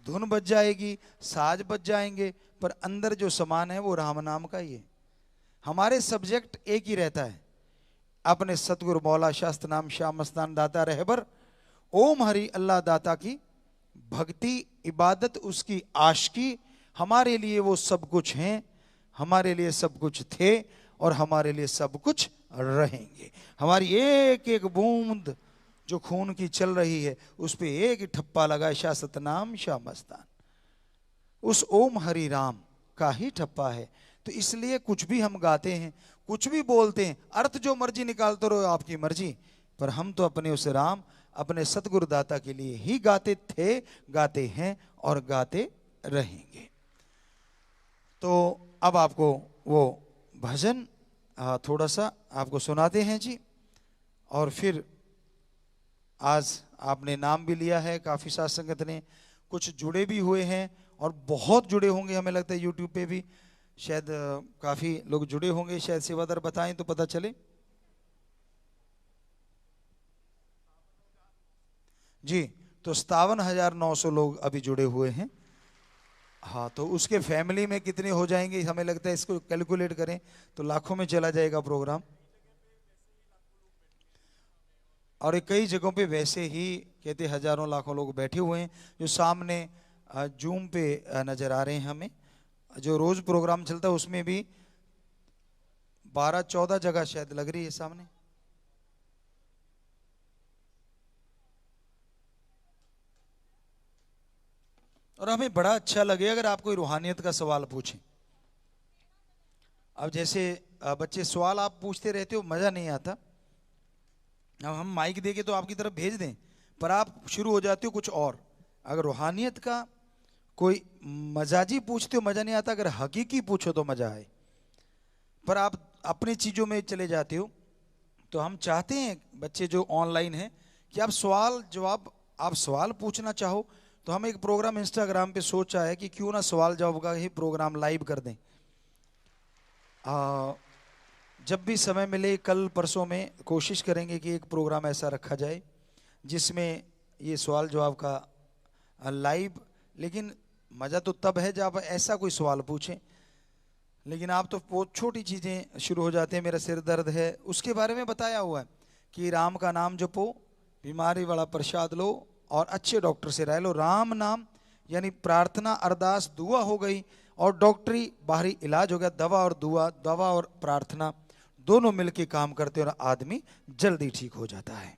धुन बज जाएगी, साज बज जाएंगे, पर अंदर जो समान है वो राम नाम का ही है। हमारे सब्जेक्ट एक ही रहता है, अपने सतगुरु मौला शास्त्र नाम श्याम मस्तान दाता रहबर ओम हरि अल्लाह दाता की भक्ति इबादत, उसकी आशिकी। हमारे लिए वो सब कुछ हैं, हमारे लिए सब कुछ थे और हमारे लिए सब कुछ रहेंगे। हमारी एक एक बूंद जो खून की चल रही है उस पे एक ही ठप्पा लगा शाह सतनाम शाह मस्तान, उस ओम हरि राम का ही ठप्पा है। तो इसलिए कुछ भी हम गाते हैं, कुछ भी बोलते हैं, अर्थ जो मर्जी निकालते रहो आपकी मर्जी, पर हम तो अपने उस राम अपने सतगुरु दाता के लिए ही गाते थे, गाते हैं और गाते रहेंगे। तो अब आपको वो भजन थोड़ा सा आपको सुनाते हैं जी। और फिर आज आपने नाम भी लिया है, काफी साथ संगत ने, कुछ जुड़े भी हुए हैं और बहुत जुड़े होंगे, हमें लगता है यूट्यूब पे भी शायद काफी लोग जुड़े होंगे। शायद सेवादार बताएं तो पता चले जी। तो 57,900 लोग अभी जुड़े हुए हैं। हाँ, तो उसके फैमिली में कितने हो जाएंगे, हमें लगता है इसको कैलकुलेट करें तो लाखों में चला जाएगा प्रोग्राम। और ये कई जगहों पे वैसे ही कहते हजारों लाखों लोग बैठे हुए हैं, जो सामने जूम पे नजर आ रहे हैं हमें। जो रोज प्रोग्राम चलता है उसमें भी 12-14 जगह शायद लग रही है सामने। और हमें बड़ा अच्छा लगे अगर आप कोई रूहानियत का सवाल पूछें। अब जैसे बच्चे सवाल आप पूछते रहते हो, मजा नहीं आता। अब हम माइक देके तो आपकी तरफ भेज दें, पर आप शुरू हो जाते हो कुछ और। अगर रूहानियत का कोई मजाजी पूछते हो मजा नहीं आता, अगर हकीकी पूछो तो मजा आए। पर आप अपनी चीजों में चले जाते हो। तो हम चाहते हैं बच्चे जो ऑनलाइन हैं कि आप सवाल जवाब, आप सवाल पूछना चाहो तो हम एक प्रोग्राम इंस्टाग्राम पे सोचा है कि क्यों ना सवाल जवाब का ही प्रोग्राम लाइव कर दें। जब भी समय मिले, कल परसों में कोशिश करेंगे कि एक प्रोग्राम ऐसा रखा जाए जिसमें ये सवाल जवाब का लाइव। लेकिन मज़ा तो तब है जब ऐसा कोई सवाल पूछें। लेकिन आप तो बहुत छोटी चीज़ें शुरू हो जाते हैं, मेरा सिर दर्द है, उसके बारे में बताया हुआ है कि राम का नाम जपो, बीमारी वाला प्रसाद लो और अच्छे डॉक्टर से राय लो। राम नाम यानी प्रार्थना, अरदास, दुआ हो गई और डॉक्टरी बाहरी इलाज हो गया। दवा और दुआ, दवा और प्रार्थना दोनों मिलके काम करते हैं और आदमी जल्दी ठीक हो जाता है।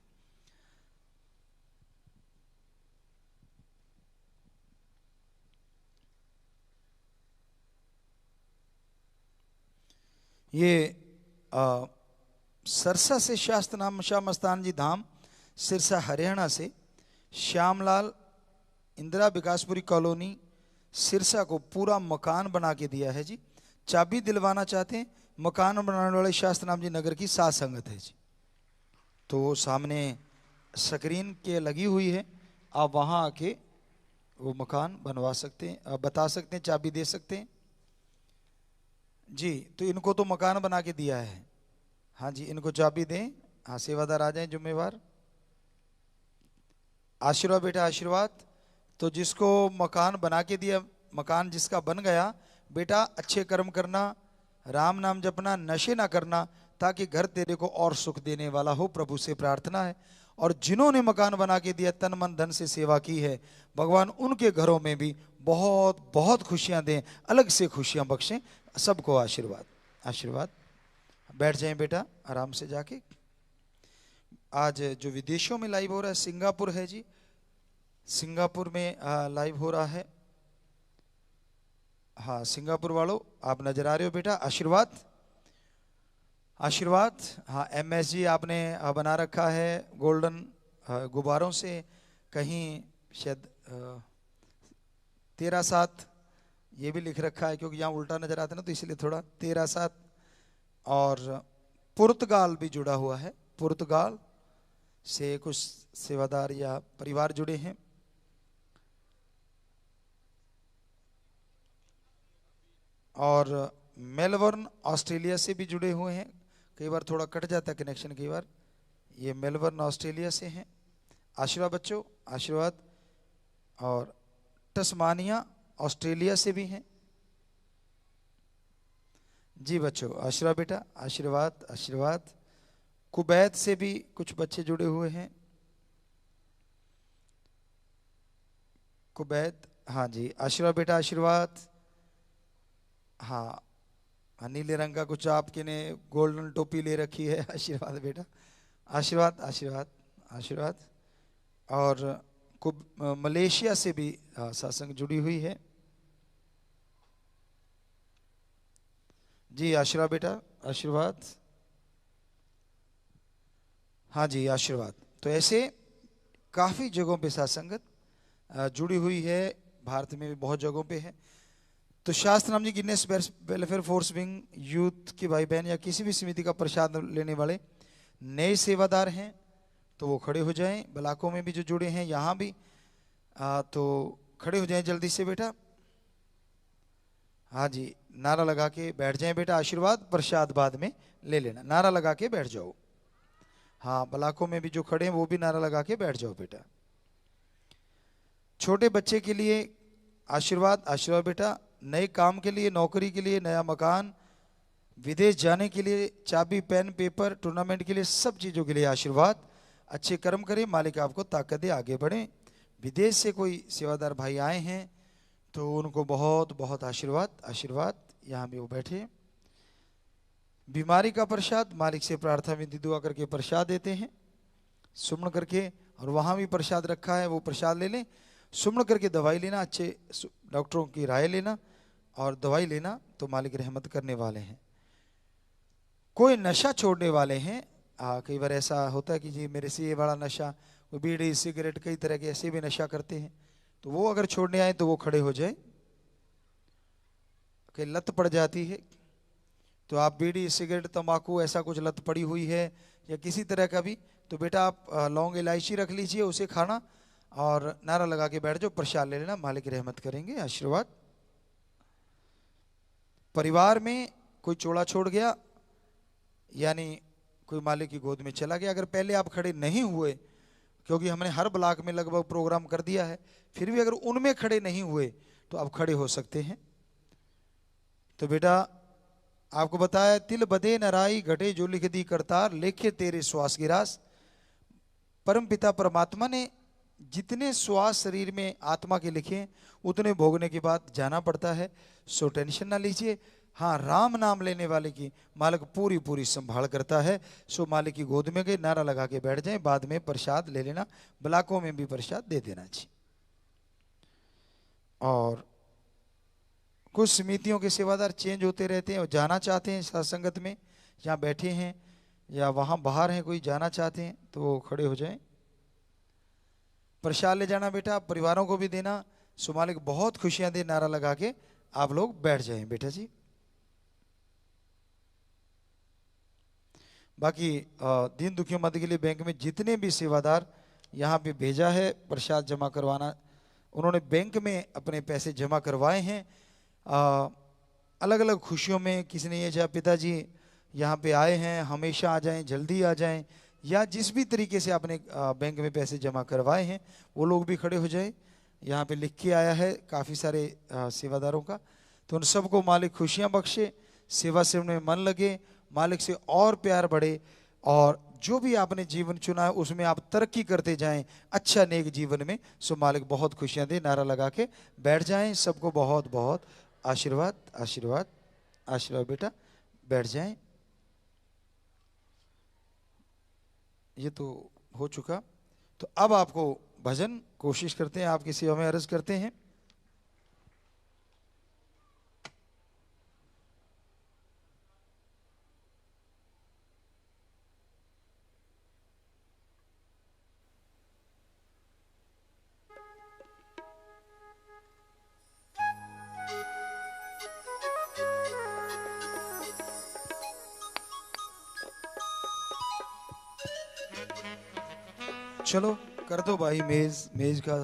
ये सरसा से शास्त्र नाम शाह मस्तान जी धाम, सिरसा हरियाणा से श्यामलाल इंदिरा विकासपुरी कॉलोनी सिरसा को पूरा मकान बना के दिया है जी। चाबी दिलवाना चाहते हैं, मकान बनाने वाले शास्त्र नाम जी नगर की साथ संगत है जी। तो सामने स्क्रीन के लगी हुई है, आप वहाँ आके वो मकान बनवा सकते हैं, आप बता सकते हैं, चाबी दे सकते हैं जी। तो इनको तो मकान बना के दिया है। हाँ जी, इनको चाबी दें। हाँ, सेवादार आ जाएं, जिम्मेवार। आशीर्वाद बेटा आशीर्वाद। तो जिसको मकान बना के दिया, मकान जिसका बन गया, बेटा अच्छे कर्म करना, राम नाम जपना, नशे ना करना, ताकि घर तेरे को और सुख देने वाला हो, प्रभु से प्रार्थना है। और जिन्होंने मकान बना के दिया, तन मन धन से सेवा की है, भगवान उनके घरों में भी बहुत बहुत खुशियां दें, अलग से खुशियां बख्शें, सबको आशीर्वाद आशीर्वाद। बैठ जाएं बेटा आराम से जाके। आज जो विदेशों में लाइव हो रहा है, सिंगापुर है जी, सिंगापुर में लाइव हो रहा है। हाँ सिंगापुर वालों आप नजर आ रहे हो बेटा, आशीर्वाद आशीर्वाद। हाँ MSG आपने बना रखा है गोल्डन गुब्बारों से, कहीं शायद 13/7 ये भी लिख रखा है, क्योंकि यहाँ उल्टा नजर आता है ना, तो इसलिए थोड़ा 13/7। और पुर्तगाल भी जुड़ा हुआ है, पुर्तगाल से कुछ सेवादार या परिवार जुड़े हैं। और मेलबर्न ऑस्ट्रेलिया से भी जुड़े हुए हैं, कई बार थोड़ा कट जाता है कनेक्शन, कई बार। ये मेलबर्न ऑस्ट्रेलिया से हैं, आशीर्वाद बच्चों आशीर्वाद। और तस्मानिया ऑस्ट्रेलिया से भी हैं जी बच्चों, आशीर्वाद बेटा आशीर्वाद आशीर्वाद। कुवैत से भी कुछ बच्चे जुड़े हुए हैं, कुवैत, हाँ जी आशीर्वाद बेटा आशीर्वाद। हाँ नीले रंग का कुछ आपके ने गोल्डन टोपी ले रखी है, आशीर्वाद बेटा आशीर्वाद आशीर्वाद आशीर्वाद। और मलेशिया से भी सत्संग जुड़ी हुई है जी, आशीर्वाद बेटा आशीर्वाद। हाँ जी आशीर्वाद। तो ऐसे काफ़ी जगहों पे सत्संगत जुड़ी हुई है, भारत में भी बहुत जगहों पे है। तो शास्त्र नाम जी गिनेस वेलफेयर फोर्स विंग यूथ के भाई बहन या किसी भी समिति का प्रसाद लेने वाले नए सेवादार हैं तो वो खड़े हो जाएं। ब्लाकों में भी जो जुड़े हैं यहाँ भी तो खड़े हो जाएं जल्दी से बेटा। हाँ जी नारा लगा के बैठ जाएं बेटा, आशीर्वाद प्रसाद बाद में ले लेना, नारा लगा के बैठ जाओ। हाँ ब्लाकों में भी जो खड़े हैं वो भी नारा लगा के बैठ जाओ बेटा। छोटे बच्चे के लिए आशीर्वाद आशीर्वाद बेटा, नए काम के लिए, नौकरी के लिए, नया मकान, विदेश जाने के लिए, चाबी पेन पेपर, टूर्नामेंट के लिए, सब चीज़ों के लिए आशीर्वाद। अच्छे कर्म करें, मालिक आपको ताकत दे, आगे बढ़ें। विदेश से कोई सेवादार भाई आए हैं तो उनको बहुत बहुत आशीर्वाद आशीर्वाद। यहाँ भी वो बैठे। बीमारी का प्रसाद मालिक से प्रार्थना विधि दुआ करके प्रसाद देते हैं, सुमन करके। और वहाँ भी प्रसाद रखा है, वो प्रसाद ले लें, सुमन करके दवाई लेना, अच्छे डॉक्टरों की राय लेना और दवाई लेना, तो मालिक रहमत करने वाले हैं। कोई नशा छोड़ने वाले हैं, कई बार ऐसा होता है कि जी मेरे से ये बड़ा नशा, कोई बीड़ी सिगरेट कई तरह के ऐसे भी नशा करते हैं, तो वो अगर छोड़ने आए तो वो खड़े हो जाए। कि लत पड़ जाती है तो आप बीड़ी सिगरेट तंबाकू ऐसा कुछ लत पड़ी हुई है या किसी तरह का भी, तो बेटा आप लौंग इलायची रख लीजिए, उसे खाना और नारा लगा के बैठ जाओ, प्रसाद ले लेना, मालिक रहमत करेंगे, आशीर्वाद। परिवार में कोई चोला छोड़ गया यानी कोई मालिक की गोद में चला गया, अगर पहले आप खड़े नहीं हुए, क्योंकि हमने हर ब्लॉक में लगभग प्रोग्राम कर दिया है, फिर भी अगर उनमें खड़े नहीं हुए तो आप खड़े हो सकते हैं। तो बेटा आपको बताया, तिल बदे नराई घटे जो लिख दी करतार, लेखे तेरे श्वास की रास। परम पिता परमात्मा ने जितने श्वास शरीर में आत्मा के लिखे उतने भोगने के बाद जाना पड़ता है, सो टेंशन ना लीजिए। हाँ राम नाम लेने वाले की मालिक पूरी पूरी संभाल करता है, सो मालिक की गोद में गए, नारा लगा के बैठ जाएं, बाद में प्रसाद ले लेना, ब्लाकों में भी प्रसाद दे देना चाहिए। और कुछ समितियों के सेवादार चेंज होते रहते हैं और जाना चाहते हैं सत्संगत में, यहाँ बैठे हैं या वहाँ बाहर हैं कोई जाना चाहते हैं तो वो खड़े हो जाएं। प्रसाद ले जाना बेटा, परिवारों को भी देना, सो मालिक बहुत खुशियां दे, नारा लगा के आप लोग बैठ जाएं बेटा जी। बाकी दीन दुखियों मदद के लिए बैंक में जितने भी सेवादार यहाँ पे भेजा है प्रसाद जमा करवाना, उन्होंने बैंक में अपने पैसे जमा करवाए हैं। अलग अलग खुशियों में किसी ने ये चाहा पिताजी यहाँ पे आए हैं, हमेशा आ जाएं, जल्दी आ जाएं, या जिस भी तरीके से आपने बैंक में पैसे जमा करवाए हैं वो लोग भी खड़े हो जाएं। यहाँ पे लिख के आया है काफ़ी सारे सेवादारों का। तो उन सबको मालिक खुशियाँ बख्शे, सेवा से उनमें मन लगे, मालिक से और प्यार बढ़े, और जो भी आपने जीवन चुना है उसमें आप तरक्की करते जाएं अच्छा नेक जीवन में। सो मालिक बहुत खुशियाँ दे। नारा लगा के बैठ जाएं। सबको बहुत बहुत आशीर्वाद आशीर्वाद आशीर्वाद। बेटा बैठ जाएं। ये तो हो चुका। तो अब आपको भजन कोशिश करते हैं, आपकी सेवा में अर्ज करते हैं। चलो कर दो भाई मेज का।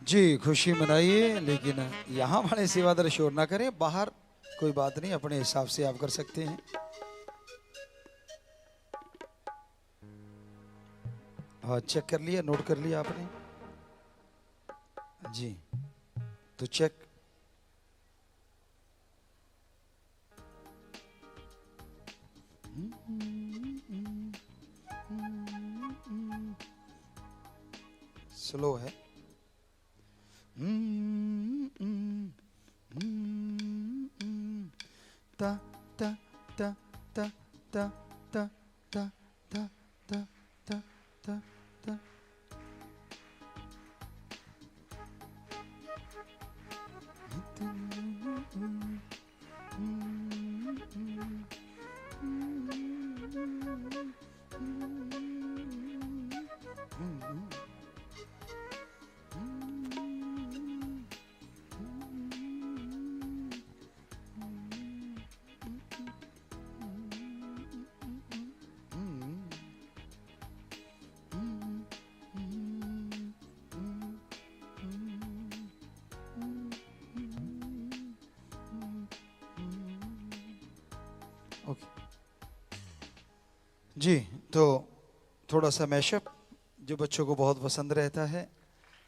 जी खुशी मनाइए, लेकिन यहाँ वाले सेवादार शोर ना करें। बाहर कोई बात नहीं, अपने हिसाब से आप कर सकते हैं। हाँ चेक कर लिया, नोट कर लिया आपने जी। तो चेक। स्लो है। ta ta ta ta ta ta ta ta ta ta ta ta। जी तो थोड़ा सा मैशअप जो बच्चों को बहुत पसंद रहता है,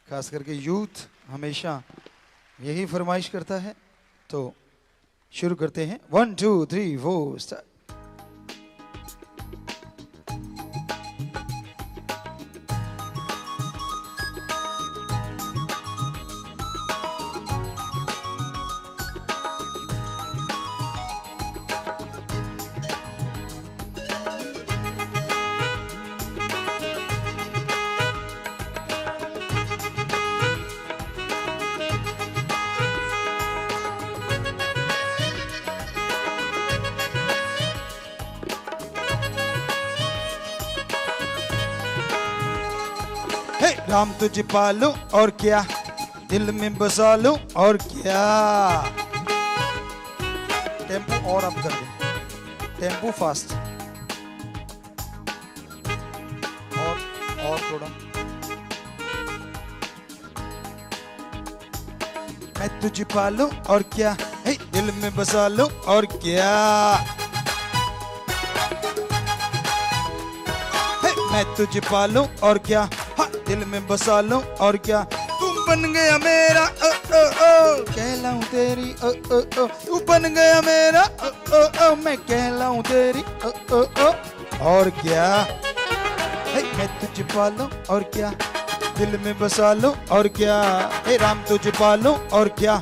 खास करके यूथ हमेशा यही फरमाइश करता है। तो शुरू करते हैं। 1 2 3 4 स्टार्ट। राम तुझे पालूं और क्या, दिल में बसा लूं और क्या। टेम्पो और अप कर दे, टेम्पो फास्ट और थोड़ा। मैं तुझे पालूं और क्या, दिल में बसा लूं और क्या। मैं तुझे पालूं और क्या, दिल में बसा लूं और क्या। तुम बन गया मेरा ओ ओ ओ, कहलाऊं तेरी ओ ओ ओ। तू बन गया मेरा ओ ओ ओ, मैं कहलाऊं तेरी ओ ओ ओ। और क्या, मैं तुझे पालूं और क्या, दिल में बसा लूं और क्या। हे राम तुझे पालूं और क्या,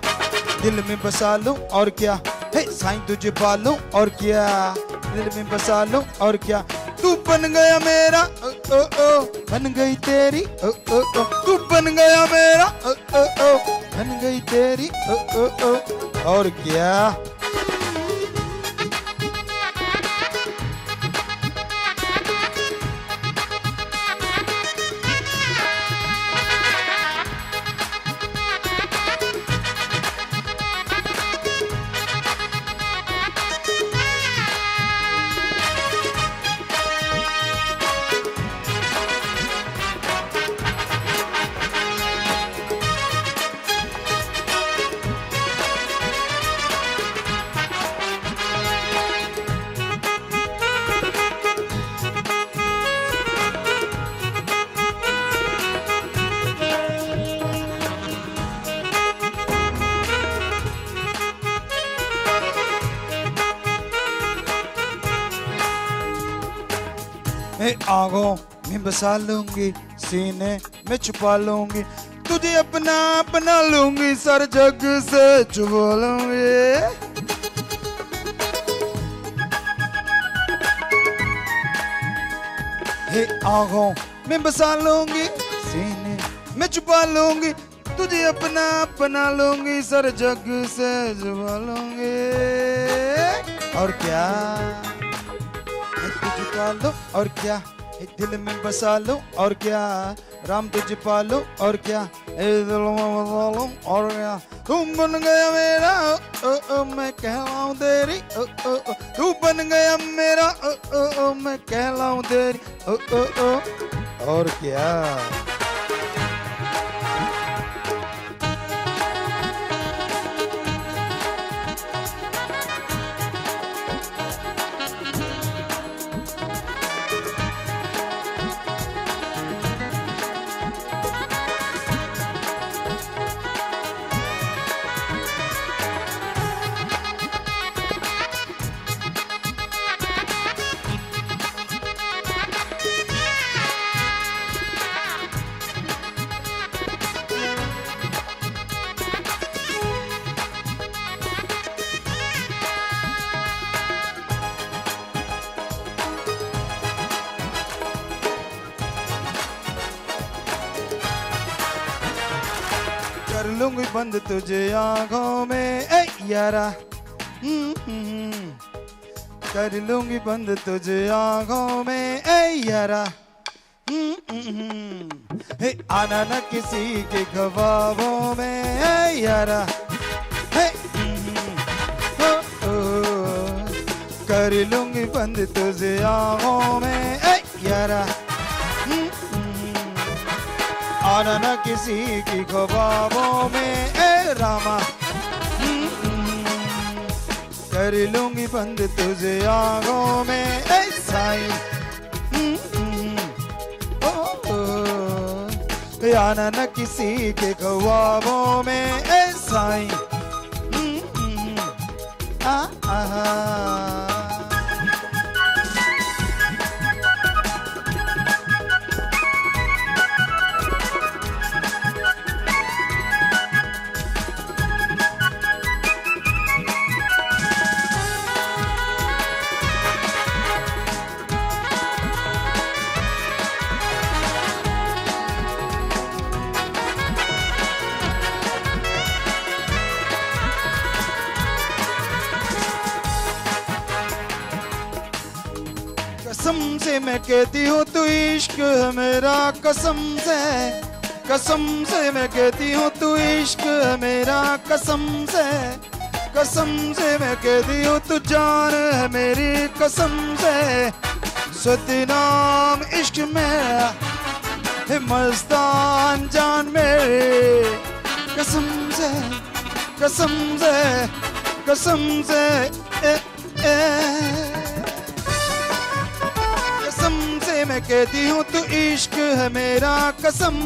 दिल में बसा लूं और क्या। हे साईं तुझे पालूं और क्या, दिल में बसा लूं और क्या। तू बन गया मेरा ओ ओ ओ, बन गई तेरी ओ ओ ओ। तू बन गया मेरा ओ ओ ओ, बन गई तेरी ओ ओ ओ। और क्या, आंखों में बसा लूंगी, सीने में छुपा लूंगी, तुझे अपना अपना लूंगी, सर जग से छुपा लूंगी। आंखों में बसा लूंगी, सीने में छुपा लूंगी, तुझे अपना अपना लूंगी, सर जग से छुपा लूंगी। और क्या तुझे पालो, और क्या दिल में बसा लो, और क्या राम तुझे पालो, और क्या दिल में बसा लो, और क्या तुम बन गया मेरा, मैं कहलाऊं तेरी, तू बन गया मेरा, मैं कहलाऊं तेरी, और क्या। कर लूंगी बंद तुझे आंखों में, ए यारा, कर लूंगी बंद तुझे आंखों में, ए यारा, आना न किसी के ख्वाबों में, ए यारा, कर लूंगी बंद तुझे आंखों में, ए यारा, आना न किसी की ख्वाबों में, ए रामा, कर लूंगी बंद तुझे आंखों में, ए साईं, आना न किसी के ख्वाबों में, ए साईं, कसम से मैं कहती हूँ तू इश्क है मेरा, कसम से मैं कहती हूँ तू इश्क है मेरा, कसम से मैं कहती हूँ तू जान है मेरी, कसम से सतनाम इश्क मेरा है मस्तान जान मेरी, कसम से कसम से मैं कहती हूँ तू इश्क है मेरा, कसम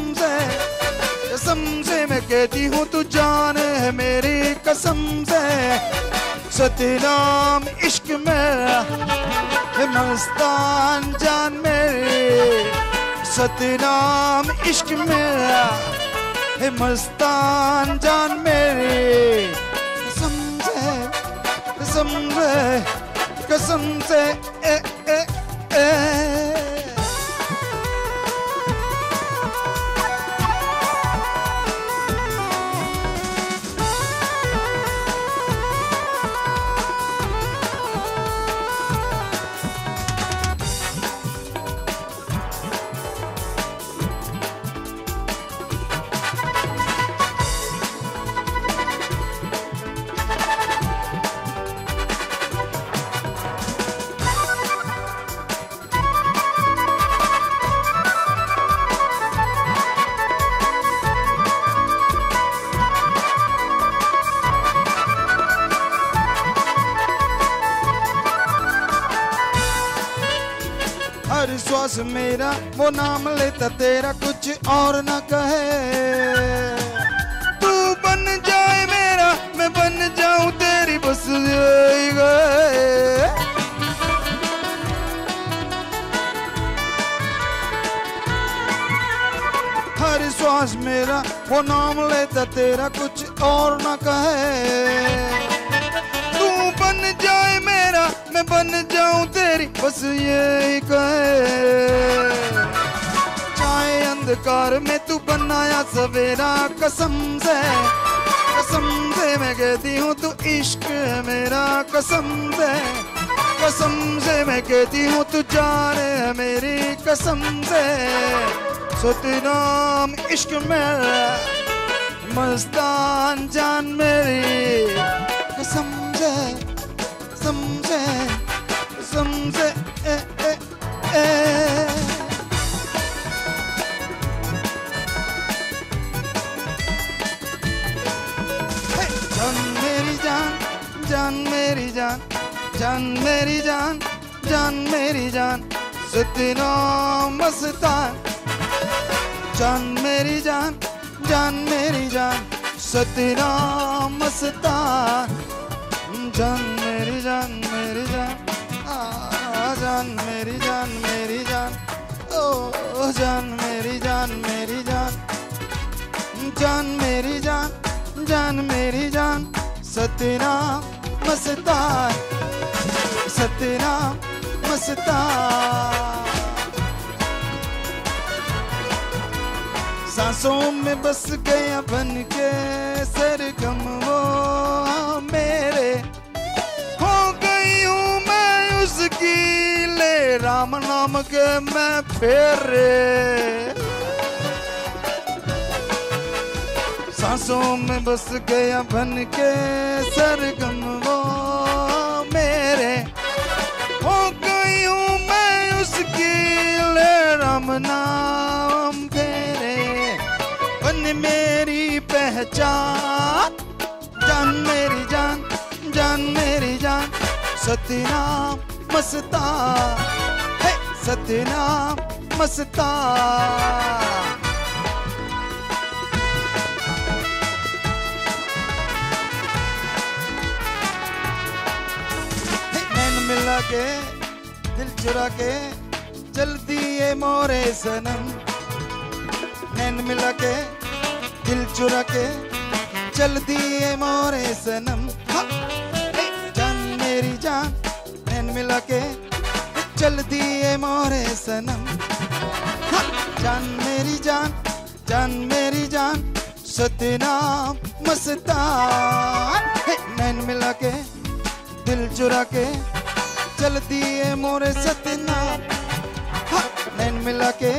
से मैं कहती हूँ तू जान है मेरी, कसम से सतनाम इश्क मेरा है मस्तान जान मेरी, सतनाम इश्क मेरा है मस्तान जान मेरी, कसम से ए ए ए। हर श्वास मेरा वो नाम लेता तेरा, कुछ और न कहे, तू बन जाए मेरा मैं बन जाऊं तेरी, बस यही गए। वो नाम लेता तेरा कुछ और न कहे। तू बन जाए मेरा मैं बन जाऊं तेरी, बस ये ही कहे। चाहे अंधकार में तू बनाया सवेरा, कसम से मैं कहती हूँ तू इश्क है मेरा, कसम से मैं कहती हूँ तू जान है मेरी, कसम से। सतनाम इश्क मेरा मस्तान जान मेरी, कसम से समझे समझे जान मेरी जान, जान मेरी जान, जान मेरी जान, जान मेरी जान, सतनाम मस्तान। जान मेरी जान, जान मेरी जान, सतनाम मस्तान। जान मेरी जान, मेरी जान, जान मेरी जान, मेरी जान, ओ जान मेरी जान, मेरी जान, जान मेरी जान, जान मेरी जान, सतनाम मस्तान, सतनाम मस्तान। सांसों में बस गया बन के सरगम वो मेरे, हो गई हूँ मैं उसकी, ले राम नाम के मैं फेरे। सांसों में बस गया बन के सरगम वो मेरे, हो गई हूँ मैं उसकी, ले राम नाम फेरे। बन मेरी पहचान, जान मेरी जान, जान मेरी जान, सतनाम मस्तान, हे सतनाम मस्तान। नैन मिला के दिल चुरा के चल दिए मोरे सनम, नैन मिला के दिल चुरा के चल दिए मोरे सनम। जान मेरी जान, नैन मिला के चल दिए मोरे सनम। जान मेरी जान, जान मेरी जान, सतनाम मस्तान। नैन मिला के दिल चुरा के चल दिए मोरे सतनाम। नैन मिला के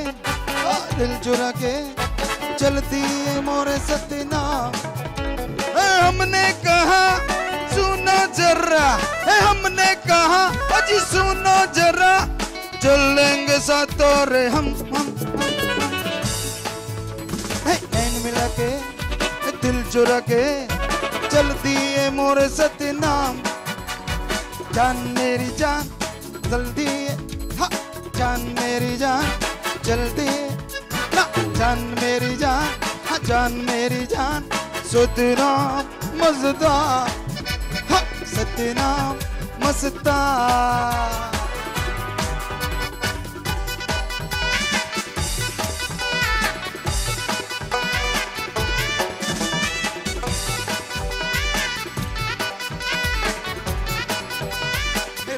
दिल चुरा के चल दिए मोरे सतनाम। हमने कहा सुनो जरा, हमने कहा अजी सुनो जरा, चलेंगे साथों रे हम। नैन मिला के दिल चुरा के चल दिए मोरे सतनाम। जान मेरी जान जल्दी, जान मेरी जान जल्दी, जान मेरी जान, जान मेरी जान, सतनाम मस्तान, सतनाम मस्तान।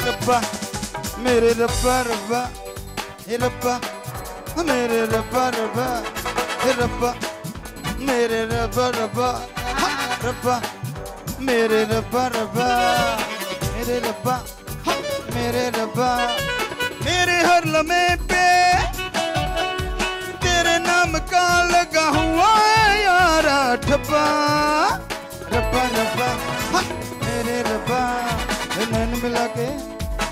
रब्बा मेरे रब्बा रब्बा, हे रब्बा मेरे रब्बा रब्बा, हे रब्बा मेरे रब्बा रब्बा, रब्बा मेरे रब्बा रब्बा, मेरे रब्बा मेरे रब्बा। मेरे हर लम्हे पे तेरे नाम का लगा हुआ है यारा ठप्पा, रब्बा रब्बा मेरे रब्बा। नैन मिला के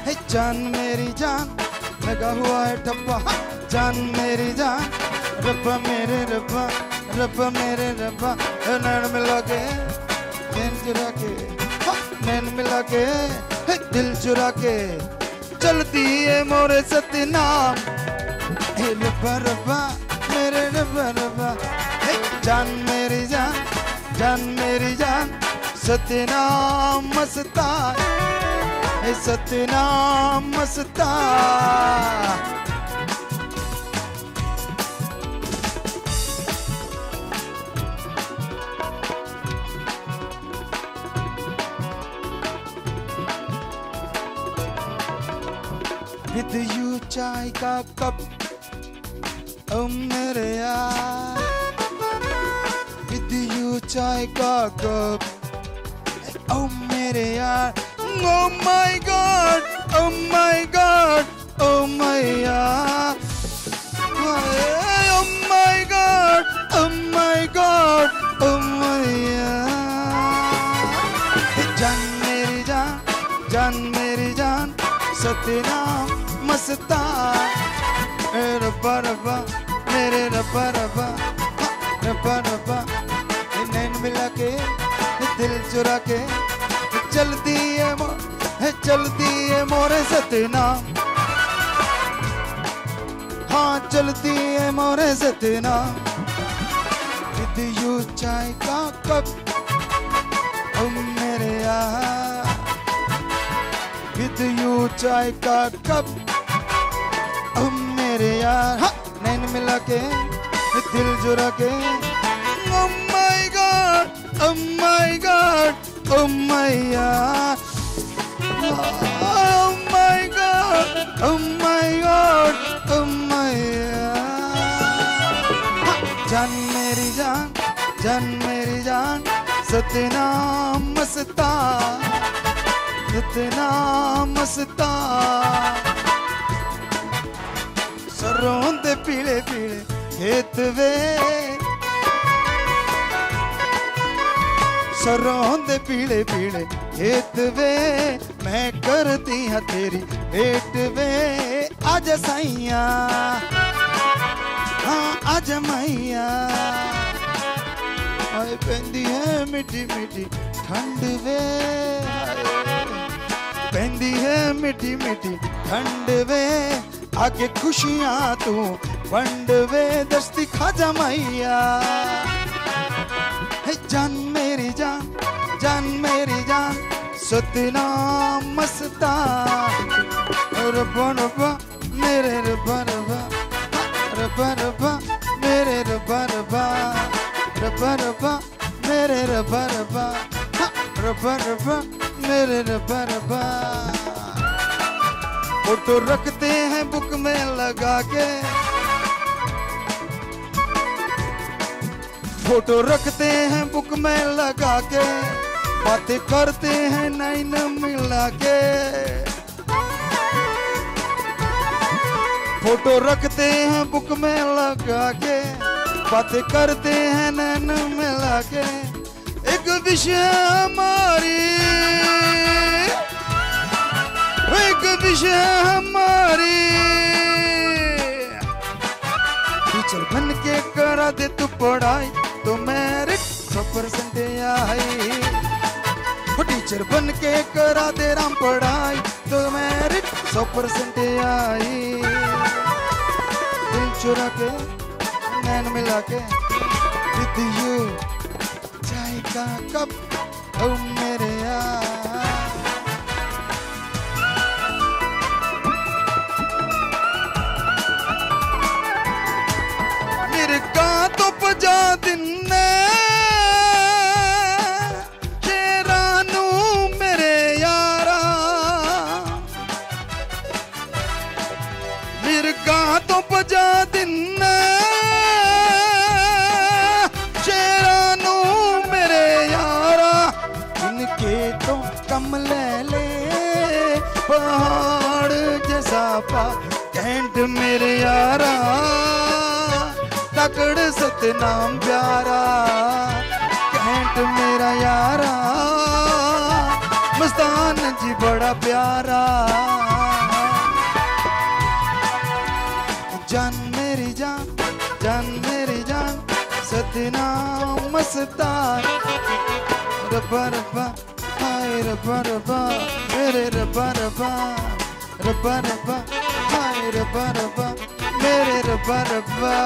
है जान मेरी जान, लगा हुआ है ठप्पा, जान मेरी जान, रब्बा मेरे रब्बा, रब्बा मेरे रब्बा। नैन मिला के नैन चुरा के, नैन मिला के दिल चुरा के चलती है मोरे सतनाम। हे रब्बा रब्बा मेरे रब्बा रब्बा, जान मेरी जान, जान मेरी जान, सतनाम मस्तान, सतनाम मस्तान। विद यू चाय का कप ओ मेरे यार, विद यू चाय का कप ओ मेरे यार, oh my God, oh my God, oh my यार, oh my God, oh my God, oh my यार। जान मेरी जान, जान मेरी जान, सतनाम मस्तान, रब्बा रब्बा मेरे रब्बा रब्बा, रब्बा रब्बा नैन मिला के दिल चुरा के चलती है मोरे सतनाम, हाँ चलती है मोरे सतनाम। विद यू चाय का कप ओ मेरे यार, विद यू चाय का कप ओ मेरे यार, हाँ नैन मिला के दिल जुरा के, oh my God, oh my God, oh my यार, oh my God, oh my God, oh my यार। जान मेरी जान, जान मेरी जान, सतनाम मस्तान, सतनाम मस्तान। सरों दे पीले पीले खेत वे, सरों दे पीले पीले खेत वे, मैं करती हाँ तेरी भेंट वे, आजा साइया, हाँ आजा मैया, आए पेंदी है मिठी मिठी ठंड वे, पेंदी है मिठी मिठी ठंड वे, आगे खुशियाँ तू वंड वे, दस्ती खाजा मैया। जान मेरी जान, जान मेरी जान, सतनाम मस्तान, रब्बा रब्बा मेरे रब्बा रब्बा, रब्बा रब्बा मेरे रब्बा रब्बा, रब्बा रब्बा मेरे रब्बा रब्बा, रब्बा रब्बा मेरे रब्बा रब्बा। फोटो रखते हैं बुक में लगा के, फोटो रखते हैं बुक में लगा के, बातें करते हैं नैन मिला के, फोटो रखते हैं बुक में लगा के, बातें करते हैं नैन मिला के। एक विषय हमारी, एक विषय हमारी, टीचर बन के करा दे तू पढ़ाई तो मेरिट 100% आई, टीचर बन के करा दे राम पढ़ाई तो मेरिट 100% आई। दिल चुरा के नैन मिला के, विद यू चाय का कप ओ मेरे यार। मेरे का तो पजा दिन ने शेरानू मेरे यारा, मेरे का तो पजा दिन ने शेरानू मेरे यारा, इनके तो कम ले ले पहाड़ जैसा पा कैंट मेरे यारा, तकड़ सतनाम प्यारा कैंट मेरा यारा, मस्तान जी बड़ा प्यारा। जान मेरी जान, जान मेरी जान, सतनाम मस्तान, रब्बा रब्बा हाय रब्बा रब्बा मेरे रब्बा रब्बा, रब्बा रब्बा हाय रब्बा रब्बा मेरे रब्बा रब्बा।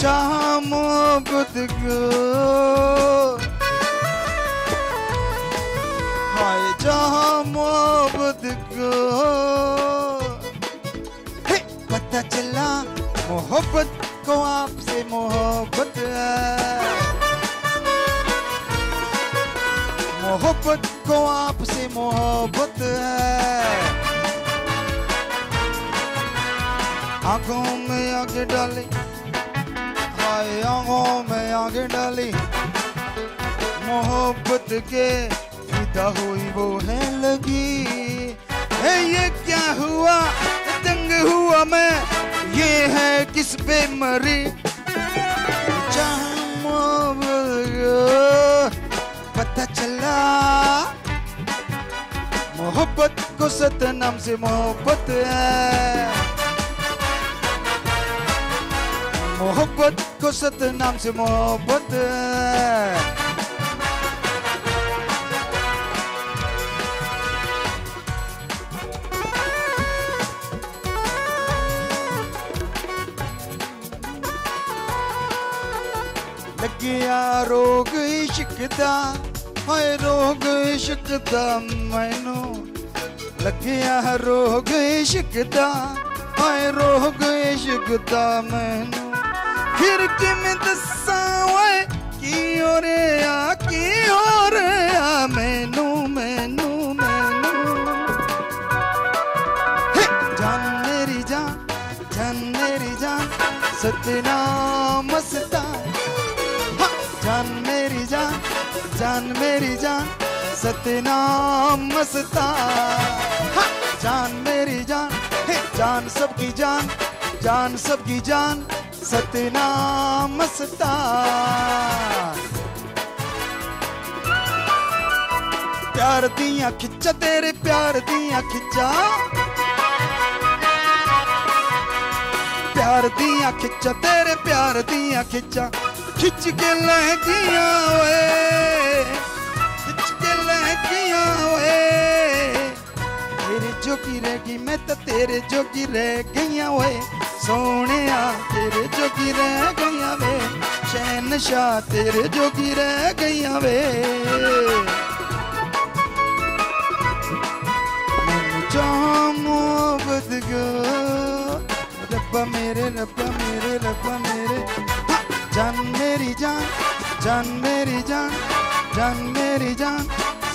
चाहा मोहब्बत को, हाय चाहा मोहब्बत को, हे पता चला मोहब्बत को आपसे मोहब्बत है, मोहब्बत को आपसे मोहब्बत है। आंखों में आंखें डाली, हाय आंखों में आंखें डाली, मोहब्बत के फिदा हुई वो है लगी। है ये क्या हुआ, दंग हुआ मैं, ये है किस पे मरी। चाहा मोहब्बत को, पता चला मोहब्बत को सतनाम से मोहब्बत है, मोहब्बत को सतनाम से मोहब्बत है। लग गया रोग इश्क दा, हाय रोग इश्क दा मैनू, लग गया रोग इश्क दा, हाय रोग इश्क दा मैनू। फिर किमें दस्सां ओए की हो रहा मैनू मैनू मैनू। जान मेरी जान, जान मेरी जान, सतनाम मस्तान। जान मेरी जान, जान मेरी जान, सतनाम मस्तान। जान मेरी जान, जान सबकी जान, जान सबकी जान, सतनाम मस्तान। प्यार दियां खिच्चा तेरे प्यार दियां खिच्चा, प्यार दियां खिच्चा तेरे प्यार दियां खिच्चा, खिच के लहकियां ओए, खिच के लहकियां ओए। तेरे जोगी रह गई मैं तो तेरे जोगी रह गईयां ओए, सोनिया तेरे जोगी रह गईयां वे, शहनशाह तेरे जोगी रह गईयां वे। मैनू चाहा मोहब्बत को, रब्बा मेरे रब्बा मेरे रब्बा मेरे। जान मेरी जान, जान मेरी जान, जान मेरी जान,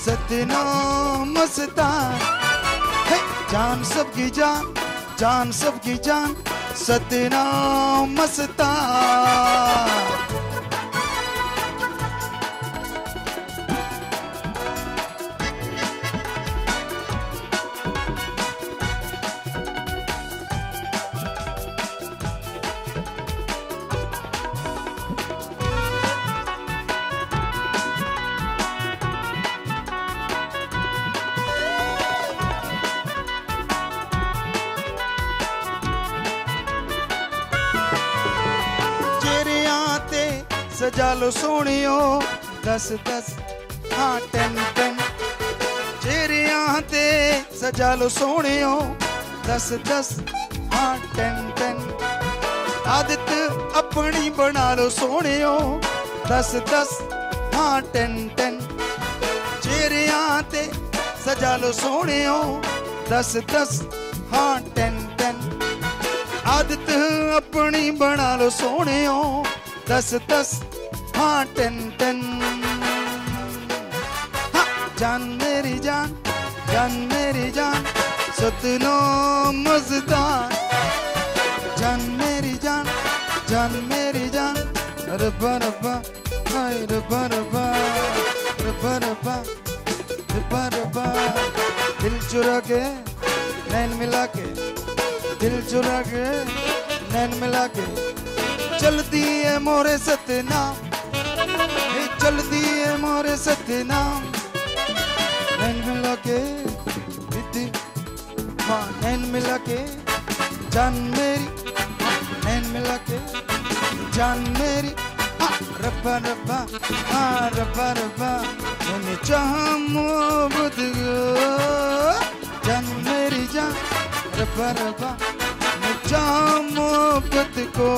सतनाम मस्तान। जान सबकी जान, जान सबकी जान, सतनाम मस्तान। सजा लो सोनियो 10-10, हाँ 10-10। चेहरियां ते सजा लो सोनियो 10-10, हाँ 10-10। आदत अपनी बना लो सोनियो 10-10, हाँ 10-10। चेहरियां ते सजा लो सोनियो 10-10, हाँ 10-10। आदत अपनी बना लो सोनियो 10-10, हाँ 10-10। हाँ जान मेरी जान, जान मेरी जान, सतनाम मस्तान। जान मेरी जान, जान मेरी जान, रब्बा रब्बा, हाय रब्बा रब्बा, रब्बा रब्बा, रब्बा रब्बा। दिल चुरा के नैन मिला के, दिल चुरा के नैन मिला के, चलती है मोरे सतनाम, चलती है मोरे सतनाम। नैन मिला के दीदी माँ, नैन मिला के जान मेरी, नैन मिला के जान मेरी। रब्बा रब्बा, हाँ रब्बा रब्बा। मैंने चाहा मोहब्बत को, जान मेरी जान, रब्बा रब्बा। मैं चाहा मोहब्बत को,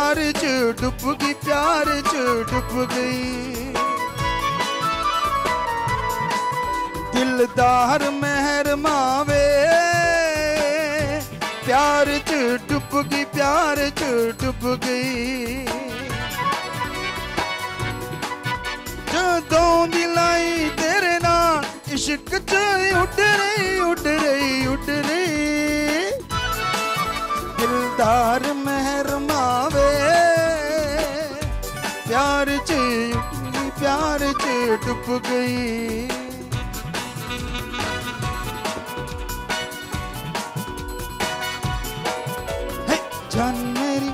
प्यार च डुब गई, प्यार च डुब गई। दिलदार मेहर मावे, प्यार च डुब गई, प्यार च डुब गई। जदों दी लाई तेरे नाल इश्क च उड़ रही, उड़ रही, उड़ रही। दिलदार मेहर मावे, प्यार च प्यार च डुब गई। जान मेरी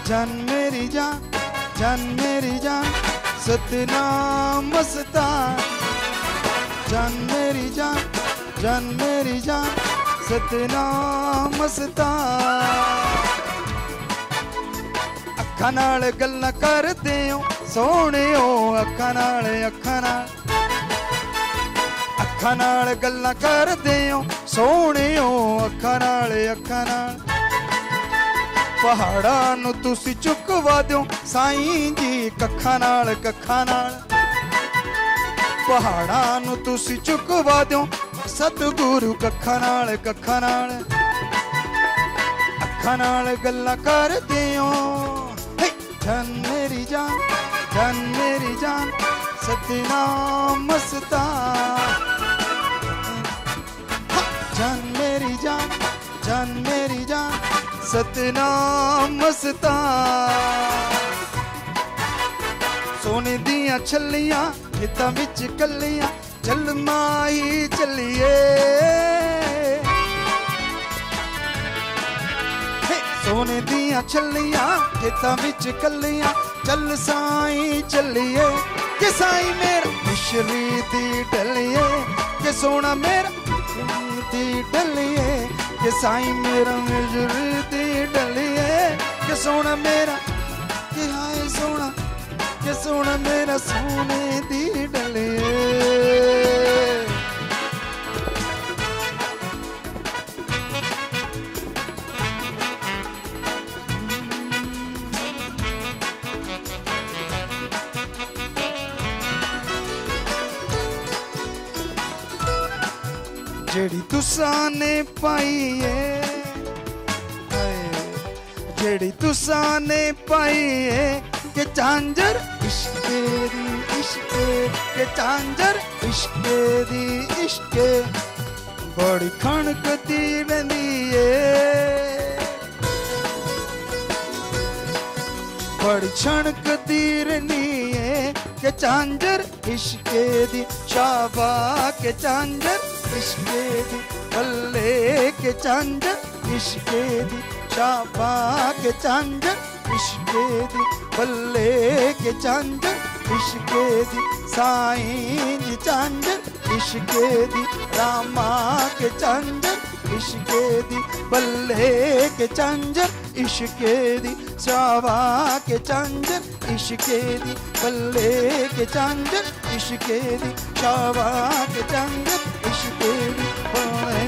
जान, मेरी जान, जान मेरी जान, सतनाम मस्तान। जान मेरी जान, जान मेरी जान, सतनाम मस्तान। अखां नाल गल्लां करदे हो सोहणे हो, अखां नाल, अखां नाल, अखां नाल गल्लां करदे हो सोहणे हो, अखां नाल, अखां नाल। पहाड़ां नूं तुसी चुकवा दिओ साईं जी कखां नाल, कखां नाल। पहाड़ां नूं तुसी चुकवा दिओ सतगुरु कखां नाल, कखां नाल। अखां नाल गल्लां करदे हो, जान मेरी जान, जान मेरी जान, सतनाम मस्तान। जान मेरी जान, जान मेरी जान, सतनाम मस्तान। सोने दियां छल्लियां खेतां विच कल्लियां, चल माही चलिए। सोने दियां छल्लियां खेतां विच कल्लियां, चल साईं चलिए। कि साईं मेरा मिश्री दी डलिए, कि सोना मेरा दी डलिए। कि साईं मेरा मिश्री दी डलिए, कि सोना मेरा, कि हाय सोना, कि सोना मेरा सोने दी डलिए। जेड़ी तुसां ने पाई है, जेड़ी तुसां ने पाई है, के झांझर इश्क दी, इश्क के झांझर इश्क दी, इश्क बड़ी खणकदी रहिंदी है, बड़ी छणकदी रहिंदी है। के झांझर इश्क दी, शाबा के झांझर इश्क दी, बल्ले के झांझर इश्क दी, शाबा के झांझर इश्क दी, बल्ले के झांझर इश्क दी। साईं जी झांझर इश्क दी, रामा के झांझर इश्क दी, बल्ले के झांझर इश्क दी। शाबा के झांझर इश्क दी, बल्ले के झांझर इश्क दी। शाबा के झांझर इश्क दी, बल्ले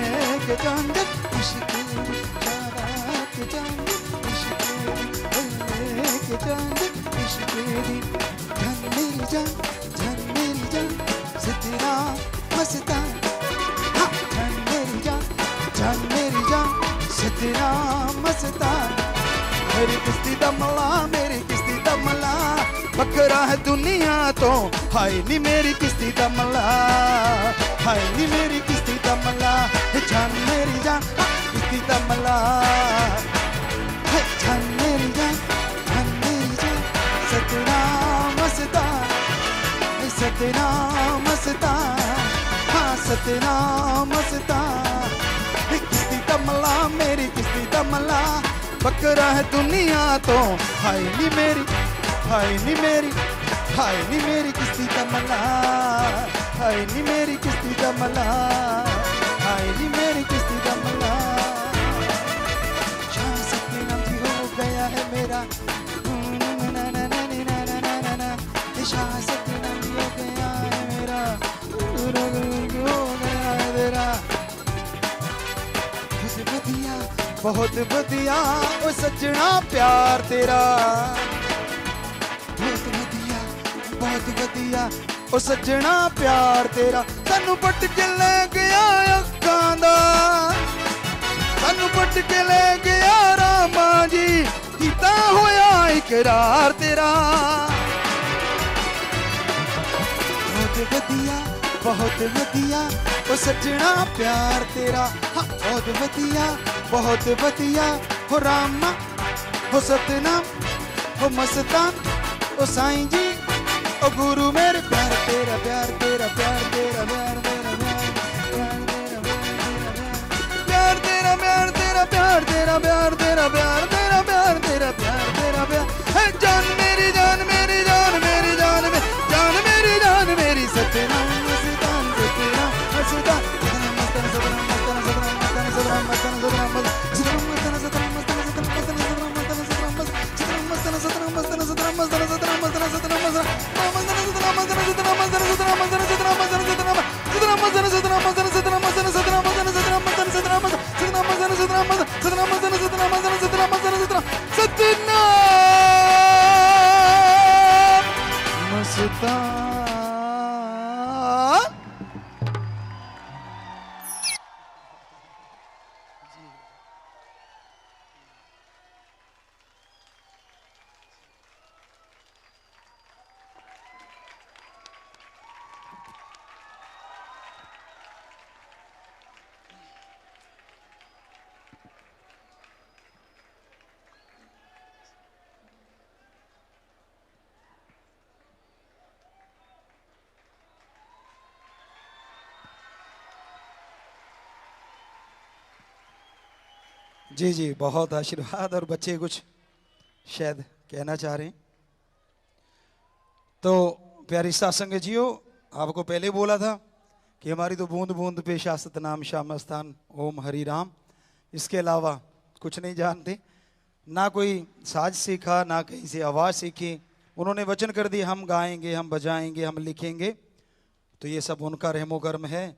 के झांझर इश्क दी। शाबा के झांझर इश्क दी, बल्ले के झांझर इश्क दी। जान मेरी जान, जान मेरी जान, सतनाम मस्तान। हाँ जान मेरी जान, जान मेरी जान, सतनाम मस्तान। मेरी किस्ती दा मला, मेरी किस्ती दा मला, बकरा है दुनिया तो हाय नी मेरी किस्ती दा मला, हाय नी मेरी किस्ती दा मला। जान मेरी जान, किस्ती दा मला, जान मेरी जान, जान मेरी जान, सतनाम मस्तान, सतनाम मस्तान। हाँ सतनाम मस्तान। किस्ती दा मला, मेरी किस्ती दा मला, बकरा है दुनिया तो हाय नी मेरी, हाय नी मेरी, हाय नी मेरी किस्ती दा मला, हाय नी मेरी किस्ती दा मला, हाय नी मेरी किस्ती दा मला। शाह सतनाम जी हो गया है मेरा, शाह सतनाम जी हो गया है मेरा, हो गया है मेरा। खुद बदिया बहुत वधिया ओ सजना प्यार तेरा, बहुत वधिया बहुत वधिया ओ सजना प्यार तेरा, सानू पट के ले गया अखां दा, सानू पट के ले गया रामा जी, कीता होया इकरार तेरा, बहुत वधिया ओ सजना प्यार तेरा, हाँ बहुत वधिया हो रामा हो सतनाम हो मस्तान ओ साईं जी ओ गुरु मेरे, प्यार तेरा प्यार तेरा प्यार तेरा प्यार तेरा प्यार तेरा प्यार तेरा प्यार तेरा प्यार तेरा प्यार तेरा प्यार तेरा प्यार तेरा प्यार है, जान मेरी जान मेरी जान मेरी जान जान मेरी जान मेरी सतनाम मस्तान सतनाम मस्तान जी जी बहुत आशीर्वाद। और बच्चे कुछ शायद कहना चाह रहे हैं। तो प्यारी सासंग जियो, आपको पहले बोला था कि हमारी तो बूंद बूंद पे शाश्वत नाम श्याम स्थान ओम हरि राम, इसके अलावा कुछ नहीं जानते, ना कोई साज सीखा ना कहीं से आवाज़ सीखी। उन्होंने वचन कर दिया हम गाएंगे, हम बजाएंगे, हम लिखेंगे, तो ये सब उनका रहमो कर्म है।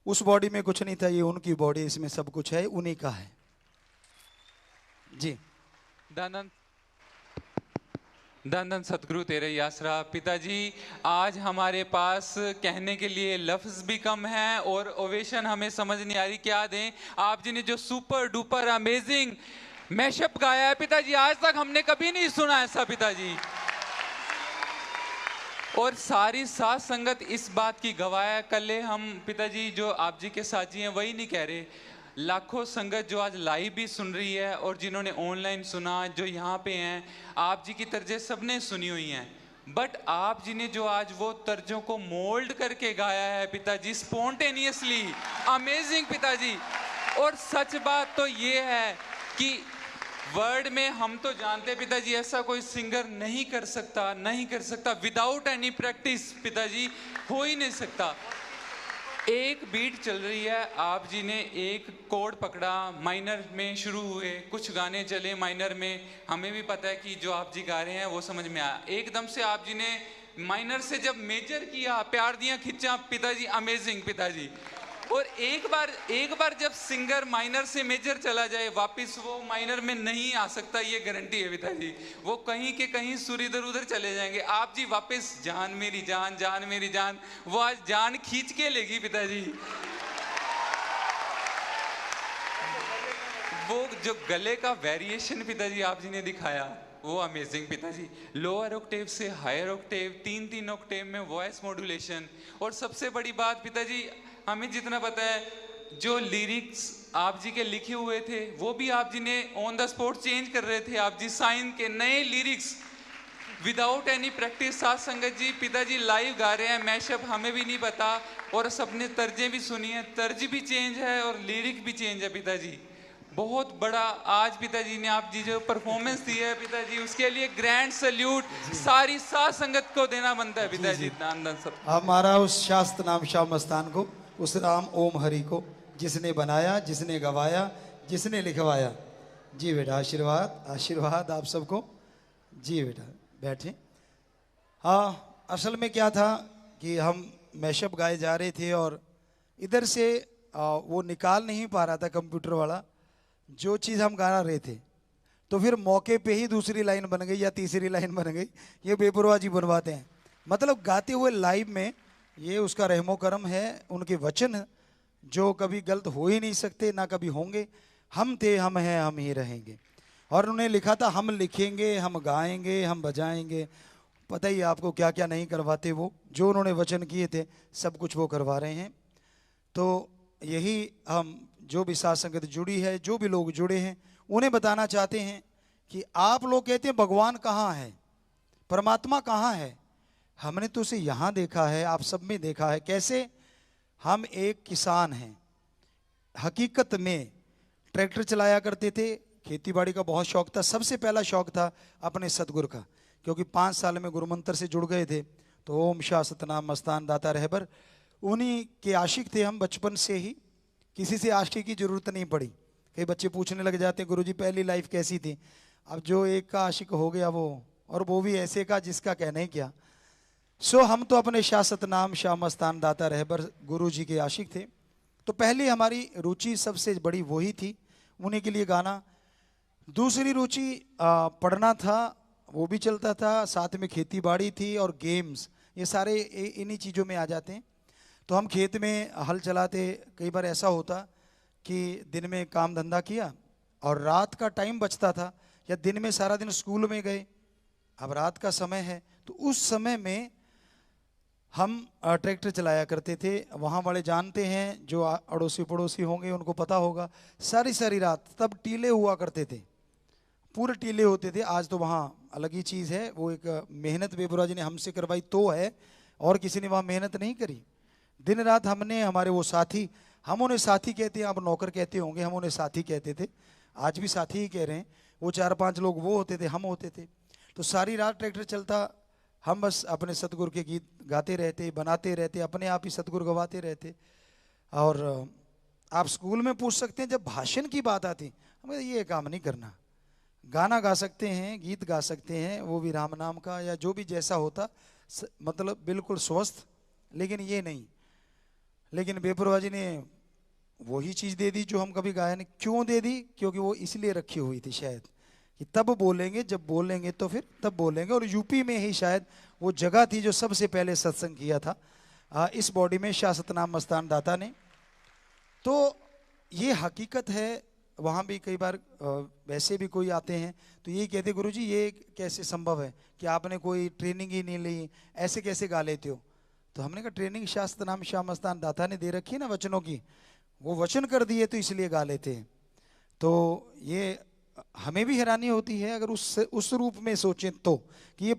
उस बॉडी में कुछ नहीं था, ये उनकी बॉडी, इसमें सब कुछ है, उन्हीं का है जी। धन धन सतगुरु तेरे आसरा। पिताजी आज हमारे पास कहने के लिए लफ्ज भी कम है और ओवेशन हमें समझ नहीं आ रही क्या दें। आप जी ने जो सुपर डुपर अमेजिंग मैशअप गाया है पिताजी, आज तक हमने कभी नहीं सुना ऐसा पिताजी। और सारी साथ संगत इस बात की गवाह है। कल हम पिताजी जो आप जी के साथी हैं वही नहीं कह रहे, लाखों संगत जो आज लाइव भी सुन रही है और जिन्होंने ऑनलाइन सुना, जो यहाँ पे हैं, आप जी की तर्जें सबने सुनी हुई हैं। बट आप जी ने जो आज वो तर्जों को मोल्ड करके गाया है पिताजी, स्पॉन्टेनियसली अमेजिंग पिताजी। और सच बात तो ये है कि वर्ड में हम तो जानते पिताजी ऐसा कोई सिंगर नहीं कर सकता विदाउट एनी प्रैक्टिस पिताजी, हो ही नहीं सकता। एक बीट चल रही है, आप जी ने एक कोड पकड़ा, माइनर में शुरू हुए, कुछ गाने चले माइनर में, हमें भी पता है कि जो आप जी गा रहे हैं वो समझ में आया। एकदम से आप जी ने माइनर से जब मेजर किया, प्यार दिया खिंचा पिताजी, अमेजिंग पिताजी। और एक बार जब सिंगर माइनर से मेजर चला जाए वापस वो माइनर में नहीं आ सकता, ये गारंटी है पिताजी। वो कहीं के कहीं सुर इधर उधर चले जाएंगे। आप जी वापस जान मेरी जान, जान मेरी जान, वो आज जान खींच के लेगी पिताजी। वो जो गले का वेरिएशन पिताजी आप जी ने दिखाया वो अमेजिंग पिताजी। लोअर ऑक्टेव से हायर ऑक्टेव, 3 ऑक्टेव में वॉइस मॉड्यूलेशन। और सबसे बड़ी बात पिताजी, हमें जितना पता है जो लिरिक्स आप जी के लिखे हुए थे वो भी आप जी ने ऑन द स्पॉट चेंज कर रहे थे। आप जी साइन के नए लिरिक्स विदाउट एनी प्रैक्टिस। साथ संगत जी पिताजी लाइव गा रहे हैं मैशअप, हमें भी नहीं पता। और सबने तर्जें भी सुनी है, तर्ज भी चेंज है और लिरिक भी चेंज है पिताजी। बहुत बड़ा आज पिताजी ने आप जी जो परफॉर्मेंस दी है पिताजी, उसके लिए ग्रैंड सैल्यूट सारी साथ संगत को देना बनता है पिताजी। हमारा उस शास्त्र नाम श्याम स्थान को, उस राम ओम हरि को जिसने बनाया, जिसने गवाया, जिसने लिखवाया। जी बेटा आशीर्वाद, आशीर्वाद आप सबको। जी बेटा बैठे। हाँ, असल में क्या था कि हम मैशअप गाए जा रहे थे और इधर से वो निकाल नहीं पा रहा था कंप्यूटर वाला, जो चीज़ हम गा रहे थे, तो फिर मौके पे ही दूसरी लाइन बन गई या तीसरी लाइन बन गई। ये बेपरवाह जी बनवाते हैं। मतलब गाते हुए लाइव में ये उसका रहमो करम है, उनके वचन जो कभी गलत हो ही नहीं सकते, ना कभी होंगे। हम थे, हम हैं, हम ही रहेंगे। और उन्होंने लिखा था, हम लिखेंगे, हम गाएंगे, हम बजाएंगे। पता ही आपको क्या क्या नहीं करवाते वो, जो उन्होंने वचन किए थे सब कुछ वो करवा रहे हैं। तो यही हम जो भी साथ संगत जुड़ी है, जो भी लोग जुड़े हैं, उन्हें बताना चाहते हैं कि आप लोग कहते हैं भगवान कहाँ है, परमात्मा कहाँ है। हमने तो उसे यहाँ देखा है, आप सब में देखा है। कैसे? हम एक किसान हैं, हकीकत में ट्रैक्टर चलाया करते थे, खेती बाड़ी का बहुत शौक था। सबसे पहला शौक था अपने सतगुरु का, क्योंकि 5 साल में गुरु मंत्र से जुड़ गए थे। तो ओम शाह सतनाम मस्तान दाता रहबर, उन्हीं के आशिक थे हम बचपन से ही। किसी से आशिक की जरूरत नहीं पड़ी। कई बच्चे पूछने लग जाते हैं, गुरुजी पहली लाइफ कैसी थी? अब जो एक का आशिक हो गया वो, और वो भी ऐसे का जिसका कहना ही क्या। सो हम तो अपने शाह सतनाम शाह मस्तान दाता रहबर गुरु जी के आशिक थे। तो पहली हमारी रुचि सबसे बड़ी वही थी, उन्हीं के लिए गाना। दूसरी रुचि पढ़ना था, वो भी चलता था। साथ में खेती बाड़ी थी और गेम्स, ये सारे इन्हीं चीज़ों में आ जाते हैं। तो हम खेत में हल चलाते। कई बार ऐसा होता कि दिन में काम धंधा किया और रात का टाइम बचता था, या दिन में सारा दिन स्कूल में गए, अब रात का समय है, तो उस समय में हम ट्रैक्टर चलाया करते थे। वहाँ वाले जानते हैं, जो अड़ोसी पड़ोसी होंगे उनको पता होगा। सारी सारी रात तब टीले हुआ करते थे, पूरे टीले होते थे। आज तो वहाँ अलग ही चीज़ है, वो एक मेहनत बेबुरा जी ने हमसे करवाई तो है, और किसी ने वहाँ मेहनत नहीं करी। दिन रात हमने, हमारे वो साथी, हम उन्हें साथी कहते हैं, आप नौकर कहते होंगे, हम उन्हें साथी कहते थे, आज भी साथी ही कह रहे हैं। वो 4-5 लोग वो होते थे, हम होते थे। तो सारी रात ट्रैक्टर चलता, हम बस अपने सतगुरु के गीत गाते रहते, बनाते रहते, अपने आप ही सतगुरु गवाते रहते। और आप स्कूल में पूछ सकते हैं, जब भाषण की बात आती, हमें ये काम नहीं करना। गाना गा सकते हैं, गीत गा सकते हैं, वो भी राम नाम का या जो भी जैसा होता, मतलब बिल्कुल स्वस्थ, लेकिन ये नहीं। लेकिन बेपरवाह जी ने वही चीज़ दे दी जो हम कभी गाया नहीं। क्यों दे दी? क्योंकि वो इसलिए रखी हुई थी शायद, कि तब बोलेंगे, जब बोलेंगे तो फिर तब बोलेंगे। और यूपी में ही शायद वो जगह थी जो सबसे पहले सत्संग किया था इस बॉडी में शाह सतनाम मस्तान दाता ने। तो ये हकीकत है। वहाँ भी कई बार वैसे भी कोई आते हैं तो यही कहते, गुरुजी ये कैसे संभव है कि आपने कोई ट्रेनिंग ही नहीं ली, ऐसे कैसे गा लेते हो? तो हमने कहा ट्रेनिंग शाह सतनाम शाह मस्तान दाता ने दे रखी है ना वचनों की, वो वचन कर दिए तो इसलिए गा लेते हैं। तो ये हमें भी हैरानी होती है अगर उस रूप में सोचें तो, कि ये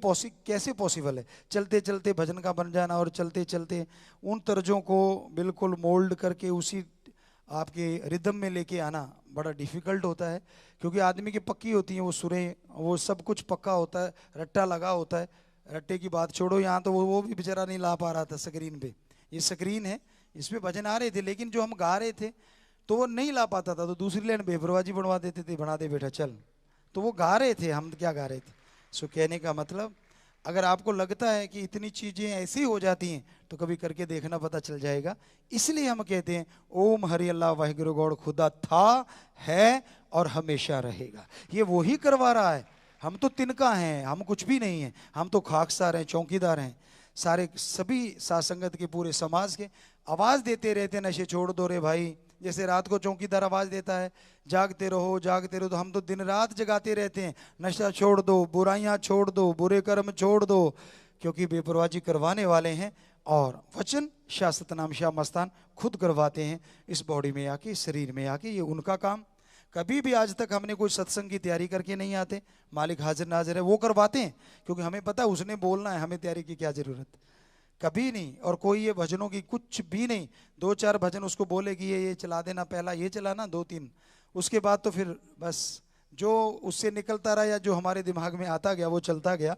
कैसे पॉसिबल है। चलते चलते भजन का बन जाना, और चलते चलते उन तर्जों को बिल्कुल मोल्ड करके उसी आपके रिदम में लेके आना बड़ा डिफिकल्ट होता है। क्योंकि आदमी की पक्की होती हैं वो सुरें, वो सब कुछ पक्का होता है, रट्टा लगा होता है। रट्टे की बात छोड़ो, यहाँ तो वो भी बेचारा नहीं ला पा रहा था स्क्रीन पे। ये स्क्रीन है, इस पे भजन आ रहे थे, लेकिन जो हम गा रहे थे तो वो नहीं ला पाता था। तो दूसरी लाइन बेपरवाजी बनवा देते थे, बना दे बेटा चल। तो वो गा रहे थे, हम क्या गा रहे थे। सो कहने का मतलब, अगर आपको लगता है कि इतनी चीज़ें ऐसी हो जाती हैं तो कभी करके देखना, पता चल जाएगा। इसलिए हम कहते हैं ओम हरि अल्लाह वाहिगुरु गौड़ खुदा था, है और हमेशा रहेगा। ये वो ही करवा रहा है। हम तो तिनका हैं, हम कुछ भी नहीं हैं। हम तो खाकसार हैं, चौकीदार हैं। सारे सभी साथ संगत के पूरे समाज के आवाज़ देते रहते, नशे छोड़ दो रे भाई। जैसे रात को चौकीदार आवाज़ देता है, जागते रहो जागते रहो, तो हम तो दिन रात जगाते रहते हैं, नशा छोड़ दो, बुराइयां छोड़ दो, बुरे कर्म छोड़ दो, क्योंकि बेपरवाजी करवाने वाले हैं। और वचन शाह सतनाम शाह मस्तान खुद करवाते हैं इस बॉडी में आके, इस शरीर में आके। ये उनका काम। कभी भी आज तक हमने कोई सत्संग की तैयारी करके नहीं आते। मालिक हाजिर नाजिर है, वो करवाते हैं, क्योंकि हमें पता है उसने बोलना है, हमें तैयारी की क्या जरूरत। कभी नहीं। और कोई ये भजनों की कुछ भी नहीं। 2-4 भजन उसको बोले कि ये चला देना, पहला ये चलाना, 2-3, उसके बाद तो फिर बस जो उससे निकलता रहा या जो हमारे दिमाग में आता गया वो चलता गया।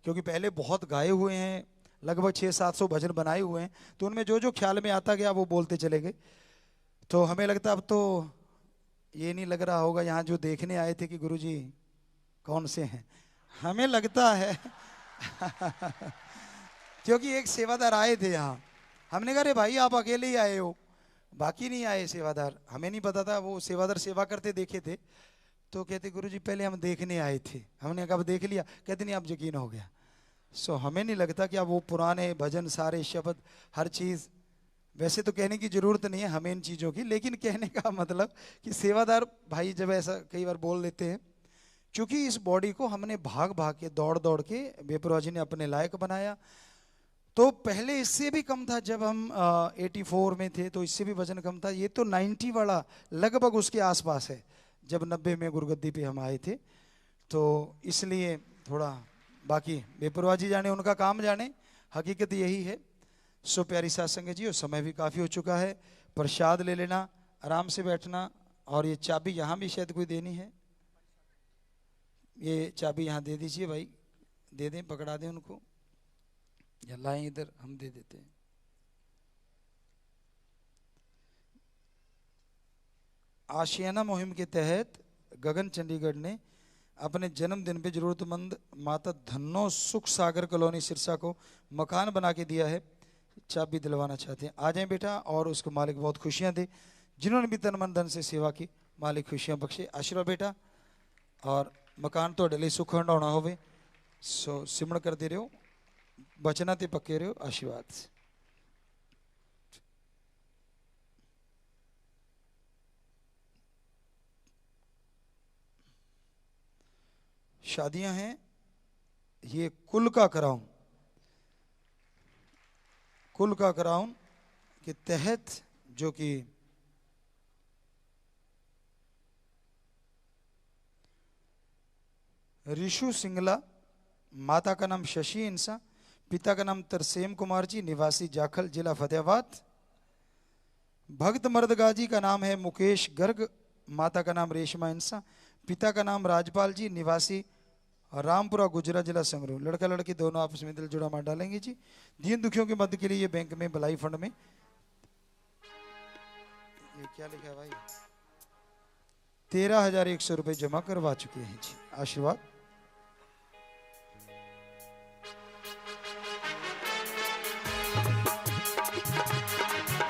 क्योंकि पहले बहुत गाए हुए हैं, लगभग 600-700 भजन बनाए हुए हैं, तो उनमें जो जो ख्याल में आता गया वो बोलते चले गए। तो हमें लगता अब तो ये नहीं लग रहा होगा यहाँ जो देखने आए थे कि गुरुजी कौन से हैं। हमें लगता है क्योंकि एक सेवादार आए थे यहाँ, हमने कहा रे भाई आप अकेले ही आए हो, बाकी नहीं आए सेवादार, हमें नहीं पता था, वो सेवादार सेवा करते देखे थे, तो कहते गुरुजी पहले हम देखने आए थे। हमने कब देख लिया? कहते नहीं, अब यकीन हो गया। सो हमें नहीं लगता कि अब वो पुराने भजन सारे शब्द हर चीज़, वैसे तो कहने की ज़रूरत नहीं है हमें इन चीज़ों की, लेकिन कहने का मतलब कि सेवादार भाई जब ऐसा कई बार बोल देते हैं, क्योंकि इस बॉडी को हमने भाग भाग के दौड़ दौड़ के बेपरवाह जी ने अपने लायक बनाया। तो पहले इससे भी कम था, जब हम 84 में थे तो इससे भी वजन कम था। ये तो 90 वाला लगभग उसके आसपास है जब 90 में गुरुगद्दी पे हम आए थे। तो इसलिए थोड़ा, बाकी बेपरवाह जी जाने, उनका काम जाने, हकीकत यही है। सो प्यारी साथ संगत जी, और समय भी काफ़ी हो चुका है, प्रसाद ले लेना, आराम से बैठना। और ये चाबी यहाँ भी शायद कोई देनी है, ये चाबी यहाँ दे दीजिए भाई, दे दें, पकड़ा दें उनको, या लाएं इधर, हम दे देते हैं। आशियाना मुहिम के तहत गगन चंडीगढ़ ने अपने जन्मदिन पे जरूरतमंद माता धन्नो सुख सागर कॉलोनी सिरसा को मकान बना के दिया है। चाबी दिलवाना चाहते हैं, आ जाएं बेटा, और उसको मालिक बहुत खुशियां दे। जिन्होंने भी तन मन धन से सेवा की, मालिक खुशियां बख्शे। आशीर्वाद बेटा, और मकान तो लिए सुख हंडाउना होवे। सो सिमरण करते रहो, बचना ते पक्के रहो, आशीर्वाद। शादियां हैं, ये कुल का कराऊं, कुल का कराउन के तहत, जो कि ऋषु सिंगला, माता का नाम शशि इंसा, पिता का नाम तरसेम कुमार जी, निवासी जाखल, जिला फतेहाबाद। भक्त मर्दगाजी का नाम है मुकेश गर्ग, माता का नाम रेशमा इंसा, पिता का नाम राजपाल जी, निवासी रामपुरा गुजरा, जिला संगरूर। लड़का लड़की दोनों आपस में दिल जुड़ा मार डालेंगे जी। दीन दुखियों की मदद के लिए ये बैंक में भलाई फंड में, ये क्या लिखा है भाई, 13,100 रुपए जमा करवा चुके हैं जी। आशीर्वाद।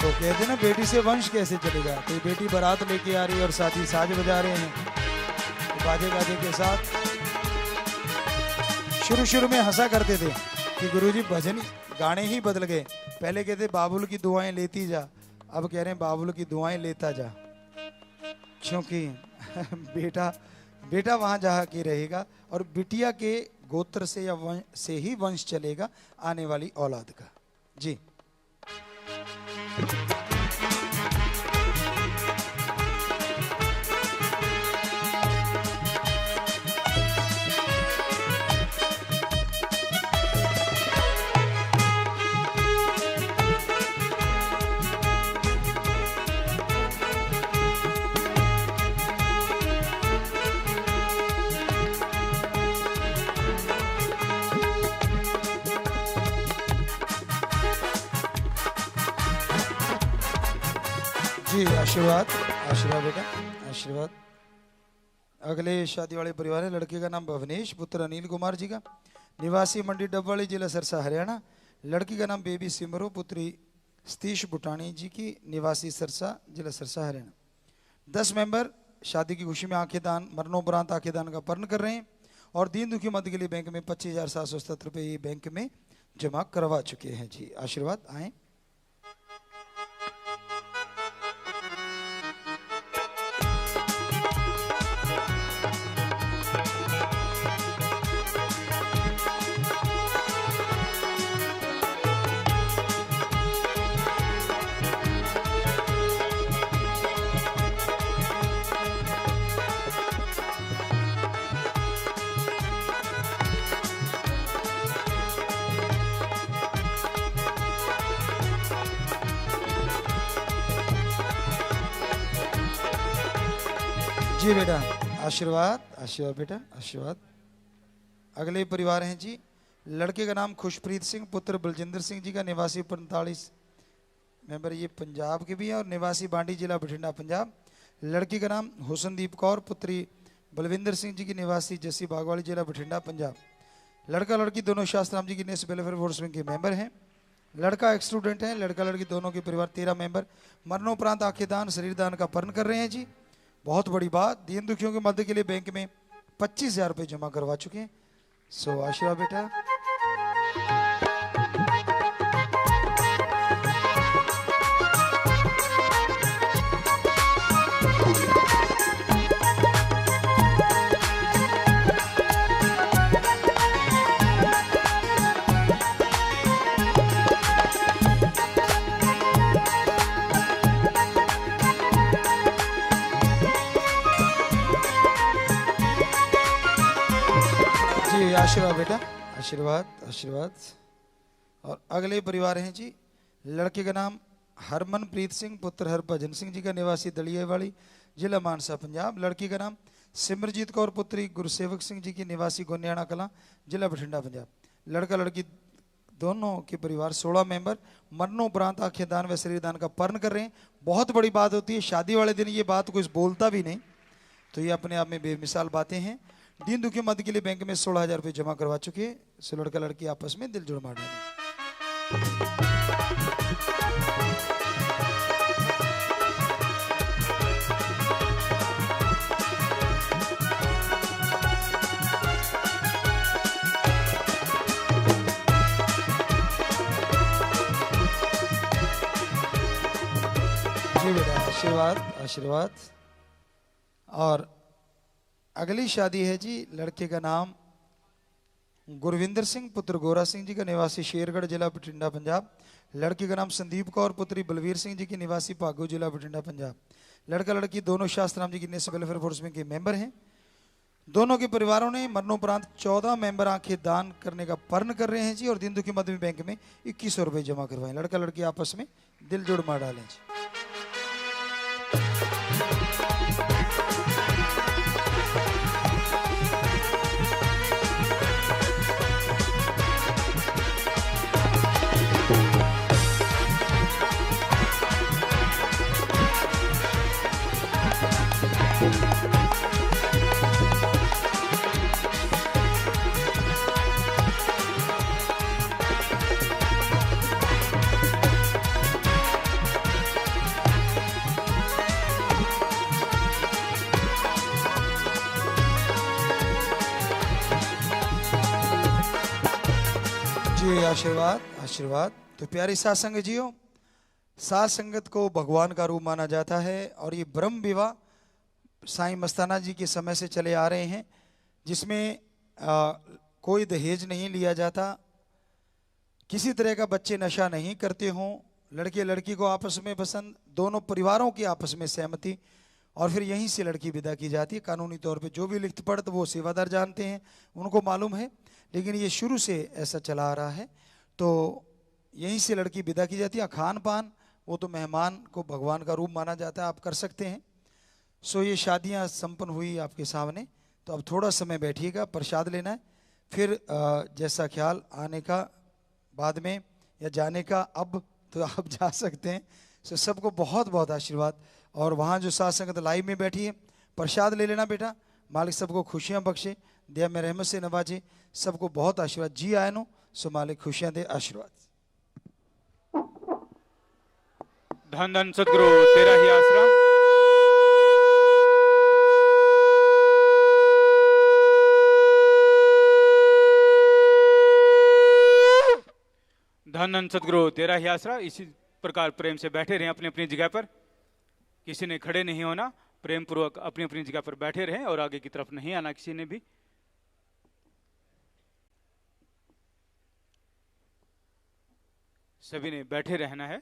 तो कहते ना, बेटी से वंश कैसे चलेगा? तो बेटी बारात लेके आ रही है और साथी साज बजा रहे हैं, तो बाजे गाजे के साथ। शुरू में हंसा करते थे कि गुरुजी भजन गाने ही बदल गए। पहले कहते बाबुल की दुआएं लेती जा, अब कह रहे हैं बाबुल की दुआएं लेता जा, क्योंकि बेटा वहां जहाँ के रहेगा, और बिटिया के गोत्र से या वंश से ही वंश चलेगा आने वाली औलाद का जी। जी आशीर्वाद, आशीर्वाद बेटा, आशीर्वाद। अगले शादी वाले परिवार है। लड़के का नाम भवनेश, पुत्र अनिल कुमार जी का, निवासी मंडी डबवाली, जिला सिरसा, हरियाणा। लड़की का नाम बेबी सिमरो, पुत्री सतीश बुटानी जी की, निवासी सिरसा, जिला सिरसा, हरियाणा। 10 मेंबर शादी की खुशी में आंखें दान, मरणोपरांत आंखें दान का पर्ण कर रहे हैं, और दीन दुखी मद के लिए बैंक में 25,770 रुपये ये बैंक में जमा करवा चुके हैं जी। आशीर्वाद। आए जी बेटा, आशीर्वाद, आशीर्वाद बेटा, आशीर्वाद। अगले परिवार हैं जी। लड़के का नाम खुशप्रीत सिंह, पुत्र बलजिंदर सिंह जी का, निवासी 45 मेंबर ये पंजाब के भी हैं, और निवासी बांडी, जिला बठिंडा, पंजाब। लड़की का नाम हुसनदीप कौर, पुत्री बलविंदर सिंह जी की, निवासी जस्सी बागवाली, जिला बठिंडा, पंजाब। लड़का लड़की दोनों शास्त्राम जी की नेस वेलफेयर फोर्स विंग के मेंबर हैं। लड़का एक स्टूडेंट है, लड़का लड़की दोनों के परिवार 13 मेंबर मरणोपरांत आंखें दान शरीर दान का पर्ण कर रहे हैं जी। बहुत बड़ी बात, दीन दुखियों की मदद के लिए बैंक में 25,000 रुपये जमा करवा चुके हैं। सो आशीर्वाद बेटा। जी आशीर्वाद बेटा, आशीर्वाद आशीर्वाद। और अगले परिवार हैं जी, लड़के का नाम हरमनप्रीत सिंह पुत्र हरभजन सिंह जी का, निवासी दलियावाड़ी जिला मानसा पंजाब। लड़की का नाम सिमरजीत कौर पुत्री गुरसेवक सिंह जी की, निवासी गोनियाना कलां जिला बठिंडा पंजाब। लड़का लड़की दोनों के परिवार 16 मेंबर मरणोपरांत आंखें दान व शरीर दान का पर्ण कर रहे हैं। बहुत बड़ी बात होती है, शादी वाले दिन ये बात कोई बोलता भी नहीं, तो ये अपने आप में बेमिसाल बातें हैं। दीन दुखी मदद के लिए बैंक में 16,000 रुपये जमा करवा चुके हैं। सो लड़का लड़की आपस में दिल जुड़ मार डालें। जी बेटा आशीर्वाद आशीर्वाद। और अगली शादी है जी, लड़के का नाम गुरविंदर सिंह पुत्र गोरा सिंह जी का, निवासी शेरगढ़ जिला बठिंडा पंजाब। लड़की का नाम संदीप कौर पुत्री बलवीर सिंह जी की, निवासी भागो जिला बठिंडा पंजाब। लड़का लड़की दोनों शास्त्राम जी की नेशनल वेलफेयर फोर्स में के मेंबर हैं। दोनों के परिवारों ने मरणोपरांत 14 मेंबर आंखें दान करने का पर्ण कर रहे हैं जी। और दिन दुखी मदद में बैंक में 2100 रुपये जमा करवाएं। लड़का लड़की आपस में दिल जोड़ मार डालें जी। जी आशीर्वाद आशीर्वाद। तो प्यारी साथ संगत जियो, साथ संगत को भगवान का रूप माना जाता है। और ये ब्रह्म विवाह साईं मस्ताना जी के समय से चले आ रहे हैं, जिसमें कोई दहेज नहीं लिया जाता, किसी तरह का बच्चे नशा नहीं करते हों, लड़के लड़की को आपस में पसंद, दोनों परिवारों की आपस में सहमति, और फिर यहीं से लड़की विदा की जाती है। कानूनी तौर पे जो भी लिखत पढ़त वो सेवादार जानते हैं, उनको मालूम है, लेकिन ये शुरू से ऐसा चला आ रहा है। तो यहीं से लड़की विदा की जाती है। खान पान वो तो मेहमान को भगवान का रूप माना जाता है, आप कर सकते हैं। सो ये शादियां संपन्न हुई आपके सामने। तो अब थोड़ा समय बैठिएगा, प्रसाद लेना है, फिर जैसा ख्याल आने का बाद में या जाने का अब तो आप जा सकते हैं। सो सबको बहुत बहुत आशीर्वाद। और वहाँ जो साथ संगत लाइव में बैठी है, प्रसाद ले लेना बेटा। मालिक सबको खुशियाँ बख्शे, दया में रहमत से नवाजे, सबको बहुत आशीर्वाद। जी आए नो, सो मालिक खुशियाँ दे, आशीर्वाद। धन धन सदगुरु तेरा ही आसरा। धन धन सदगुरु तेरा ही आसरा। इसी प्रकार प्रेम से बैठे रहें अपनी अपनी जगह पर, किसी ने खड़े नहीं होना, प्रेम पूर्वक अपनी अपनी जगह पर बैठे रहें और आगे की तरफ नहीं आना किसी ने भी। सभी ने बैठे रहना है।